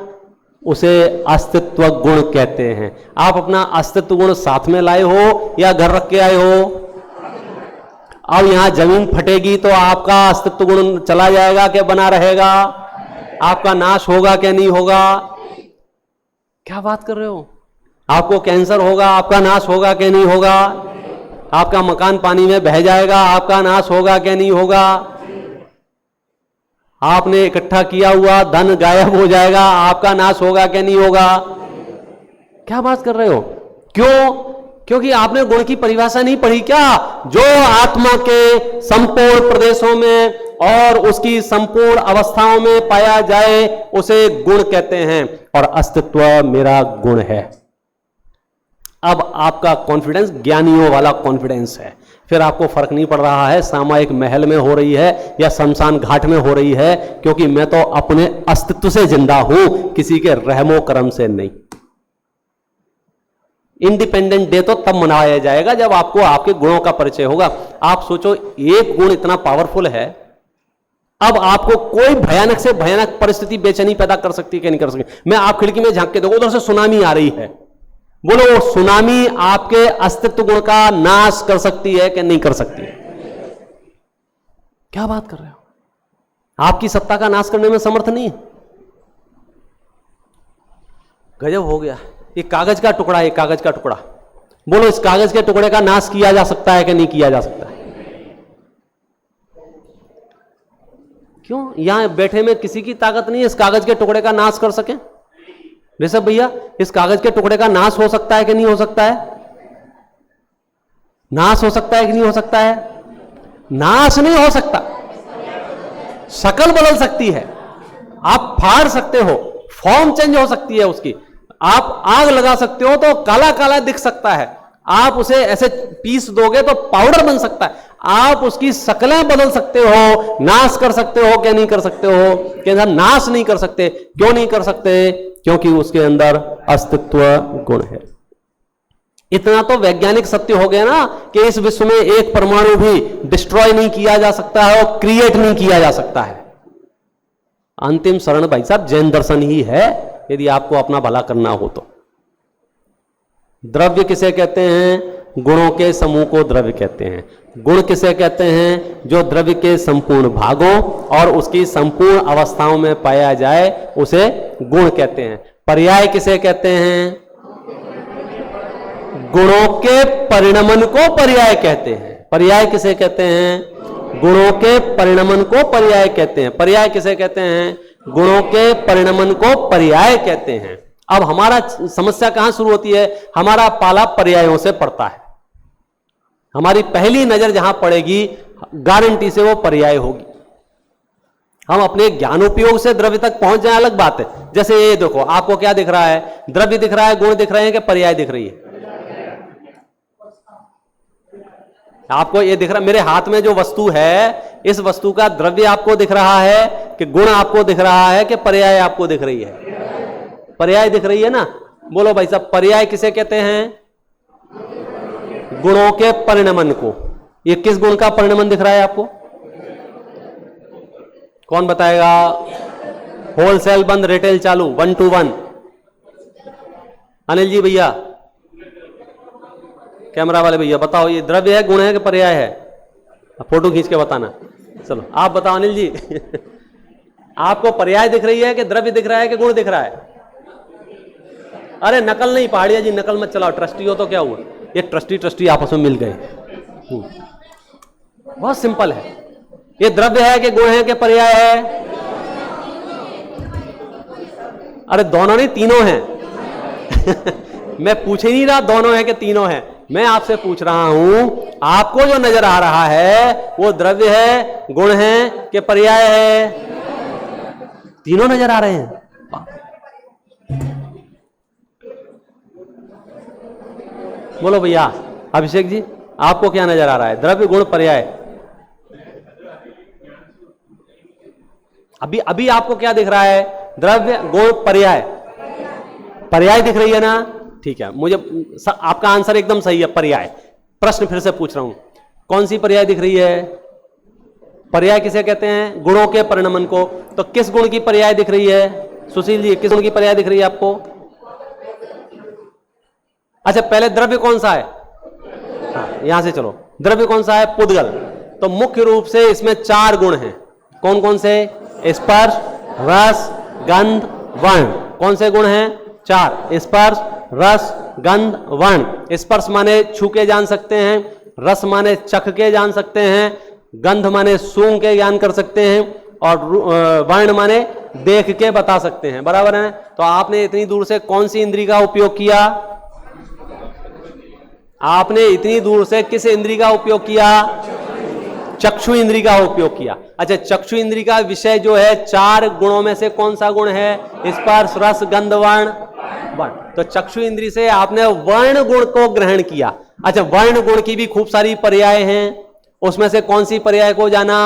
उसे अस्तित्व गुण कहते हैं। आप अपना अस्तित्व गुण साथ में लाए हो या घर रख के आए हो? अब यहां जमीन फटेगी तो आपका अस्तित्व गुण चला जाएगा क्या बना रहेगा? आपका नाश होगा क्या नहीं होगा? क्या बात कर रहे हो? आपको कैंसर होगा, आपका नाश होगा क्या नहीं होगा? आपका मकान पानी में बह जाएगा, आपका नाश होगा क्या नहीं होगा? आपने इकट्ठा किया हुआ धन गायब हो जाएगा, आपका नाश होगा क्या नहीं होगा? क्या बात कर रहे हो? क्यों? क्योंकि आपने गुण की परिभाषा नहीं पढ़ी क्या? जो आत्मा के संपूर्ण प्रदेशों में और उसकी संपूर्ण अवस्थाओं में पाया जाए उसे गुण कहते हैं, और अस्तित्व मेरा गुण है। अब आपका कॉन्फिडेंस ज्ञानियों वाला कॉन्फिडेंस है। फिर आपको फर्क नहीं पड़ रहा है सामायिक महल में हो रही है या शमशान घाट में हो रही है, क्योंकि मैं तो अपने अस्तित्व से जिंदा हूं, किसी के रहमो करम से नहीं। इंडिपेंडेंट डे तो तब मनाया जाएगा जब आपको आपके गुणों का परिचय होगा। आप सोचो, एक गुण इतना पावरफुल है, अब आपको कोई भयानक से भयानक परिस्थिति बेचैनी पैदा कर सकती है कि नहीं कर सकती? मैं आप खिड़की में झांक के देखो, उधर से सुनामी आ रही है, बोलो वो सुनामी आपके अस्तित्व गुण का नाश कर सकती है कि नहीं कर सकती है? क्या बात कर रहे हो? आपकी सत्ता का नाश करने में समर्थ नहीं है। गजब हो गया। ये कागज का टुकड़ा, ये कागज का टुकड़ा, बोलो इस कागज के टुकड़े का नाश किया जा सकता है कि नहीं किया जा सकता है? क्यों? यहां बैठे में किसी की ताकत नहीं है इस कागज के टुकड़े का नाश कर सके। ऋषभ भैया, इस कागज के टुकड़े का नाश हो सकता है कि नहीं हो सकता है? नाश हो सकता है कि नहीं हो सकता है? नाश नहीं हो सकता, शक्ल बदल सकती है, आप फाड़ सकते हो, फॉर्म चेंज हो सकती है उसकी। आप आग लगा सकते हो तो काला काला दिख सकता है, आप उसे ऐसे पीस दोगे तो पाउडर बन सकता है। आप उसकी शक्लें बदल सकते हो, नाश कर सकते हो क्या नहीं कर सकते हो? कि अंदर नाश नहीं कर सकते। क्यों नहीं कर सकते? क्योंकि उसके अंदर अस्तित्व गुण है। इतना तो वैज्ञानिक सत्य हो गया ना कि इस विश्व में एक परमाणु भी डिस्ट्रॉय नहीं किया जा सकता है और क्रिएट नहीं किया जा सकता है। अंतिम शरण भाई साहब जैन दर्शन ही है, यदि आपको अपना भला करना हो तो। द्रव्य किसे कहते हैं? गुणों के समूह को द्रव्य कहते हैं। गुण किसे कहते हैं? जो द्रव्य के संपूर्ण भागों और उसकी संपूर्ण अवस्थाओं में पाया जाए उसे गुण कहते हैं। पर्याय किसे कहते हैं? गुणों के परिणमन को पर्याय कहते हैं। पर्याय किसे कहते हैं? गुणों के परिणमन को पर्याय कहते हैं। पर्याय किसे कहते हैं? गुणों के परिणमन को पर्याय कहते हैं। अब हमारा समस्या कहां शुरू होती है? हमारा पाला पर्यायों से पड़ता है। हमारी पहली नजर जहां पड़ेगी गारंटी से वो पर्याय होगी। हम अपने ज्ञानोपयोग से द्रव्य तक पहुंच जाए अलग बात है। जैसे ये देखो, आपको क्या दिख रहा है? द्रव्य दिख रहा है, गुण दिख रहे हैं कि पर्याय दिख रही है? आपको ये दिख रहा, मेरे हाथ में जो वस्तु है, इस वस्तु का द्रव्य आपको दिख रहा है कि गुण आपको दिख रहा है कि पर्याय आपको दिख रही है? पर्याय दिख रही है ना। बोलो भाई साहब, पर्याय किसे कहते हैं? गुणों के परिणमन को। ये किस गुण का परिणमन दिख रहा है आपको? कौन बताएगा? होलसेल बंद, रिटेल चालू, 1 to 1। अनिल जी भैया, कैमरा वाले भैया बताओ, ये द्रव्य है, गुण है कि पर्याय है? फोटो खींच के बताना। चलो आप बताओ अनिल जी आपको पर्याय दिख रही है कि द्रव्य दिख रहा है कि गुण दिख रहा है? अरे नकल नहीं पहाड़िया जी, नकल मत चलाओ, ट्रस्टी हो तो क्या हुआ, ये ट्रस्टी आपस में मिल गए। बहुत सिंपल है। ये द्रव्य है कि गुण है कि पर्याय है? अरे दोनों नहीं, तीनों हैं। मैं पूछ ही नहीं रहा दोनों है कि तीनों है, मैं आपसे पूछ रहा हूं आपको जो नजर आ रहा है वो द्रव्य है, गुण है कि पर्याय है? तीनों नजर आ रहे हैं। बोलो भैया अभिषेक जी, आपको क्या नजर आ रहा है? द्रव्य, गुण, पर्याय? अभी आपको क्या दिख रहा है? द्रव्य, गुण, पर्याय। पर्याय दिख रही है ना? ठीक है, मुझे आपका आंसर एकदम सही है, पर्याय। प्रश्न फिर से पूछ रहा हूं, कौन सी पर्याय दिख रही है? पर्याय किसे कहते हैं? गुणों के परिणमन को। तो किस गुण की पर्याय दिख रही है? सुशील जी, किस गुण की पर्याय दिख रही है आपको? अच्छा, पहले द्रव्य कौन सा है? हाँ, यहां से चलो, द्रव्य कौन सा है? पुद्गल। तो मुख्य रूप से इसमें 4 गुण हैं। कौन कौन से? स्पर्श, रस, गंध, वर्ण। कौन से गुण हैं? 4। स्पर्श, रस, गंध, वर्ण। स्पर्श माने छू के जान सकते हैं, रस माने चख के जान सकते हैं, गंध माने सूंघ के ज्ञान कर सकते हैं, और वर्ण माने देख के बता सकते हैं। बराबर है? तो आपने इतनी दूर से कौन सी इंद्री का उपयोग किया? आपने इतनी दूर से किस इंद्री का उपयोग किया? चक्षु इंद्री का उपयोग किया। अच्छा, चक्षु इंद्री का विषय जो है 4 गुणों में से कौन सा गुण है? स्पर्श, रस, गंध, वर्ण। तो चक्षु इंद्री से आपने वर्ण गुण को ग्रहण किया। अच्छा, वर्ण गुण की भी खूब सारी पर्याय हैं, उसमें से कौन सी पर्याय को जाना?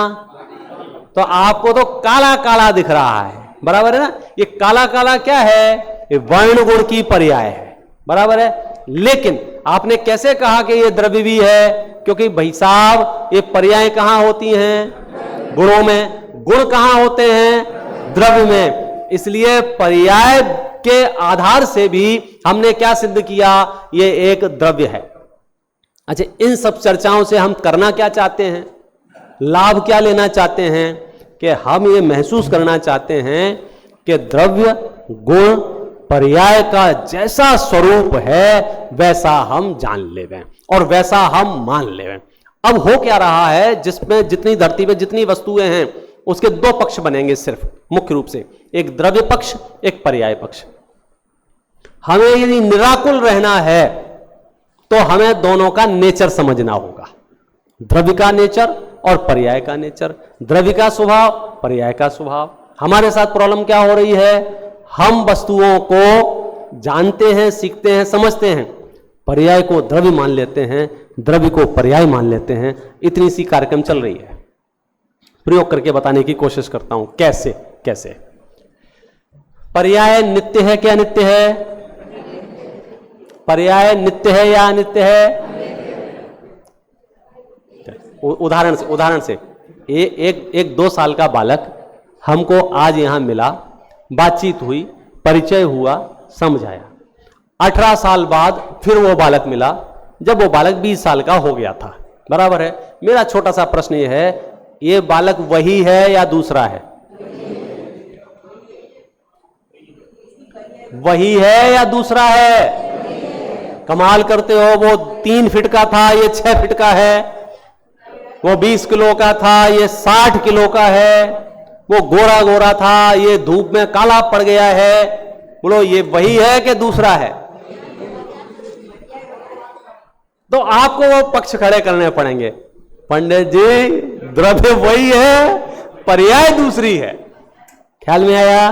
तो आपको तो काला काला दिख रहा है। बराबर है ना? ये काला काला क्या है? ये वर्ण गुण की पर्याय है। बराबर है? लेकिन आपने कैसे कहा कि ये द्रव्य भी है? क्योंकि भाई साहब ये पर्याय कहां होती हैं? गुणों में। गुण कहां होते हैं? द्रव्य में। इसलिए पर्याय के आधार से भी हमने क्या सिद्ध किया? ये एक द्रव्य है। अच्छा, इन सब चर्चाओं से हम करना क्या चाहते हैं? लाभ क्या लेना चाहते हैं? कि हम ये महसूस करना चाहते हैं कि द्रव्य, गुण, पर्याय का जैसा स्वरूप है वैसा हम जान लेवें और वैसा हम मान लेवें। अब हो क्या रहा है, जिसमें जितनी धरती पे जितनी वस्तुएं हैं उसके 2 पक्ष बनेंगे सिर्फ, मुख्य रूप से एक द्रव्य पक्ष, एक पर्याय पक्ष। हमें यदि निराकुल रहना है तो हमें दोनों का नेचर समझना होगा, द्रव्य का नेचर और पर्याय का नेचर। द्रव्य का स्वभाव, पर्याय का स्वभाव। हमारे साथ प्रॉब्लम क्या हो रही है? हम वस्तुओं को जानते हैं, सीखते हैं, समझते हैं, पर्याय को द्रव्य मान लेते हैं, द्रव्य को पर्याय मान लेते हैं। इतनी सी कार्यक्रम चल रही है। प्रयोग करके बताने की कोशिश करता हूं कैसे कैसे। पर्याय नित्य है कि अनित्य है? पर्याय नित्य है या अनित्य है? उदाहरण से एक 2 साल का बालक हमको आज यहां मिला, बातचीत हुई, परिचय हुआ, समझाया। 18 साल बाद फिर वो बालक मिला, जब वो बालक 20 साल का हो गया था। बराबर है? मेरा छोटा सा प्रश्न ये है, ये बालक वही है या दूसरा है? वही है या दूसरा है? कमाल करते हो, वो 3 फीट का था, ये 6 फीट का है। वो 20 किलो का था, ये 60 किलो का है। वो गोरा गोरा था, ये धूप में काला पड़ गया है। बोलो, ये वही है कि दूसरा है? तो आपको वो पक्ष खड़े करने पड़ेंगे। पंडित जी, द्रव्य वही है, पर्याय दूसरी है। ख्याल में आया?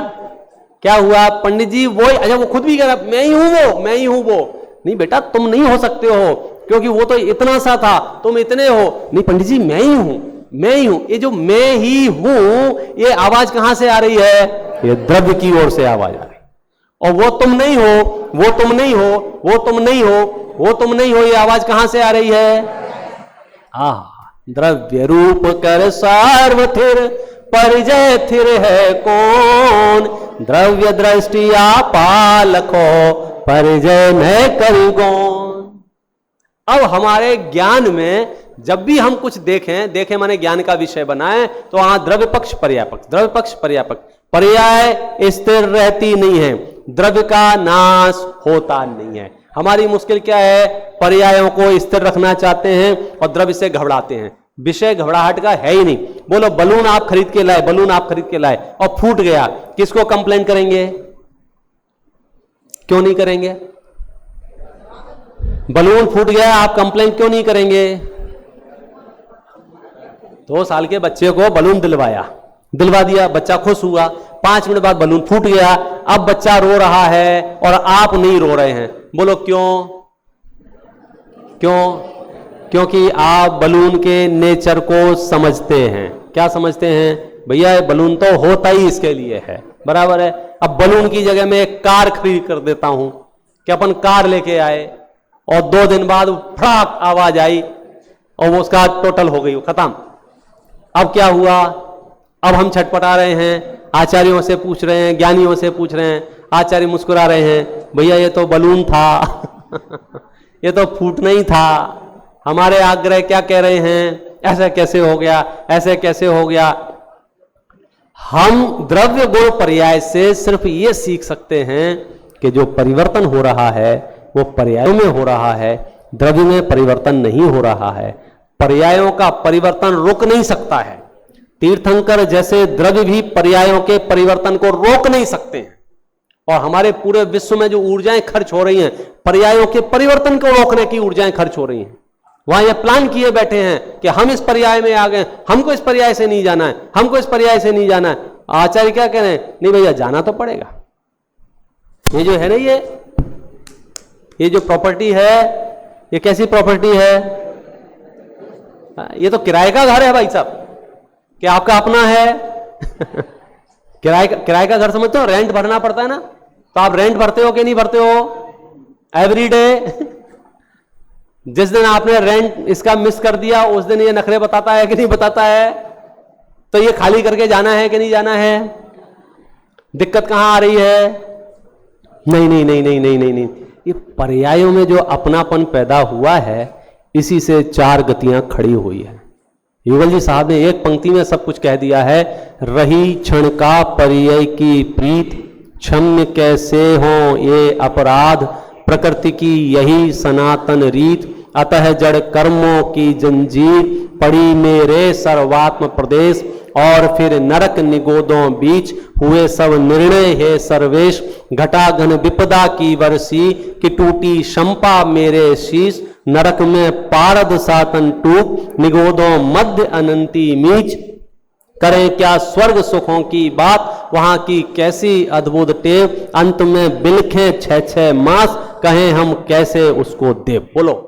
क्या हुआ पंडित जी? वो, अच्छा, वो खुद भी कह रहा मैं ही हूं वो, मैं ही हूं वो। नहीं बेटा, तुम नहीं हो सकते हो, क्योंकि वो तो इतना सा था, तुम इतने हो। नहीं पंडित जी, मैं ही हूं, मैं ही हूं। ये जो मैं ही हूं, ये आवाज कहां से आ रही है? ये द्रव्य की ओर से आवाज आ रही है। और वो तुम नहीं हो, वो तुम नहीं हो, वो तुम नहीं हो, वो तुम नहीं हो, ये आवाज कहां से आ रही है? द्रव्य रूप कर सार्वथिर, परिजय थिर है कौन? द्रव्य दृष्टिया पालको, परिजय न करी कौन। अब हमारे ज्ञान में जब भी हम कुछ देखें माने ज्ञान का विषय बनाएं, तो वहां द्रव्य पक्ष, पर्याय पक्ष, द्रव्य पक्ष, पर्याय पक्ष। पर्याय स्थिर रहती नहीं है, द्रव्य का नाश होता नहीं है। हमारी मुश्किल क्या है, पर्यायों को स्थिर रखना चाहते हैं और द्रव्य से घबराते हैं। विषय घबराहट का है ही नहीं। बोलो बलून आप खरीद के लाए, बलून आप खरीद के लाए और फूट गया, किसको कंप्लेन करेंगे? क्यों नहीं करेंगे? बलून फूट गया, आप कंप्लेन क्यों नहीं करेंगे? 2 साल के बच्चे को बलून दिलवा दिया, बच्चा खुश हुआ, 5 मिनट बाद बलून फूट गया, अब बच्चा रो रहा है और आप नहीं रो रहे हैं। बोलो क्यों? क्योंकि आप बलून के नेचर को समझते हैं। क्या समझते हैं? भैया ये बलून तो होता ही इसके लिए है, बराबर है। अब बलून की जगह में एक कार खरीद कर देता हूं कि अपन कार लेके आए और 2 दिन बाद फटाक आवाज आई और वो उसका टोटल हो गई, खत्म। अब क्या हुआ? अब हम छटपटा रहे हैं, आचार्यों से पूछ रहे हैं, ज्ञानियों से पूछ रहे हैं, आचार्य मुस्कुरा रहे हैं, भैया ये तो बलून था ये तो फूटना ही था। हमारे आग्रह क्या कह रहे हैं? ऐसा कैसे हो गया, ऐसे कैसे हो गया? हम द्रव्य गुण पर्याय से सिर्फ ये सीख सकते हैं कि जो परिवर्तन हो रहा है वो पर्यायों में हो रहा है, द्रव्य में परिवर्तन नहीं हो रहा है। पर्यायों का परिवर्तन रुक नहीं सकता है। तीर्थंकर जैसे द्रव्य भी पर्यायों के परिवर्तन को रोक नहीं सकते हैं। और हमारे पूरे विश्व में जो ऊर्जाएं खर्च हो रही हैं, पर्यायों के परिवर्तन को रोकने की ऊर्जाएं खर्च हो रही हैं। वहां ये प्लान किए बैठे हैं कि हम इस पर्याय में आ गए, हमको इस पर्याय से नहीं जाना है, हमको इस पर्याय से नहीं जाना है। आचार्य क्या कह रहे हैं? नहीं भैया, जाना तो पड़ेगा। ये जो है ना, ये जो प्रॉपर्टी है, ये कैसी प्रॉपर्टी है? ये तो किराए का घर है भाई साहब, क्या आपका अपना है? किराए का घर समझते हो? रेंट भरना पड़ता है ना, तो आप रेंट भरते हो कि नहीं भरते हो? Every day. जिस दिन आपने रेंट इसका मिस कर दिया उस दिन ये नखरे बताता है कि नहीं बताता है? तो ये खाली करके जाना है कि नहीं जाना है? दिक्कत कहां आ रही है? नहीं नहीं नहीं नहीं नहीं नहीं नहीं, ये पर्यायों में जो अपनापन पैदा हुआ है, इसी से 4 गतियां खड़ी हुई है। युगल जी साहब ने एक पंक्ति में सब कुछ कह दिया है। रही क्षण का पर्याय की प्रीत, क्षम्य कैसे हो ये अपराध, प्रकृति की यही सनातन रीत, अतः जड़ कर्मों की जंजीर, पड़ी मेरे सर्वात्म प्रदेश, और फिर नरक निगोदों बीच, हुए सब निर्णय है सर्वेश, घटा घन विपदा की वर्षी, कि टूटी शंपा मेरे शीश, नरक में पारद सातन टूक, निगोदों मध्य अनंती मीच, करें क्या स्वर्ग सुखों की बात, वहां की कैसी अद्भुत टेव, अंत में बिलखे 6 मास, कहें हम कैसे उसको दे। बोलो,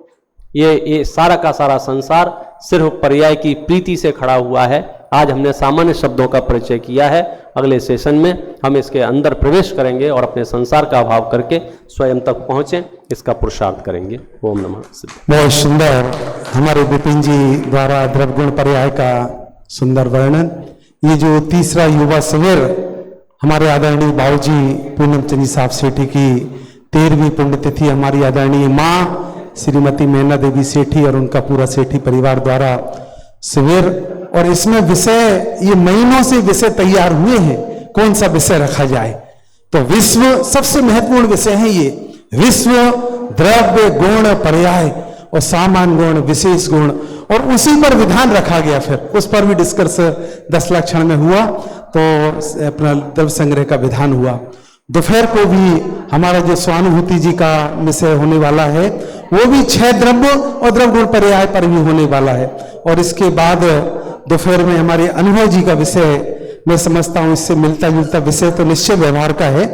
ये सारा का सारा संसार सिर्फ पर्याय की प्रीति से खड़ा हुआ है। आज हमने सामान्य शब्दों का परिचय किया है। अगले सेशन में हम इसके अंदर प्रवेश करेंगे और अपने संसार का अभाव करके स्वयं तक पहुंचे, इसका पुरुषार्थ करेंगे। ओम नमः शिवाय। बहुत सुंदर हमारे विपिन जी द्वारा द्रव्यगुण पर्याय का सुंदर वर्णन। ये जो तीसरा युवा शिविर हमारे आदरणीय बाबूजी पूनम चंद साहब सेठी की 13वीं पुण्यतिथि, हमारी आदरणीय माँ श्रीमती मैना देवी सेठी और उनका पूरा सेठी परिवार द्वारा शिविर, और इसमें विषय ये महीनों से विषय तैयार हुए हैं, कौन सा विषय रखा जाए। तो विश्व सबसे महत्वपूर्ण विषय है ये, विश्व द्रव्य गुण पर्याय और सामान्य गुण विशेष गुण, और उसी पर विधान रखा गया। फिर उस पर भी डिस्कस 10 लक्षण में हुआ, तो अपना द्रव्य संग्रह का विधान हुआ। दोपहर को भी हमारा जो स्वानुभूति जी का विषय होने वाला है, वो भी 6 द्रव्य और द्रव्य गुण पर्याय पर भी होने वाला है। और इसके बाद दोपहर में हमारे अनुभव जी का विषय, मैं समझता हूं इससे मिलता जुलता विषय तो निश्चय व्यवहार का है,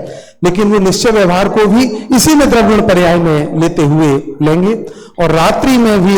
लेकिन वो निश्चय व्यवहार को भी इसी में द्रव्य गुण पर्याय में लेते हुए लेंगे। और रात्रि में भी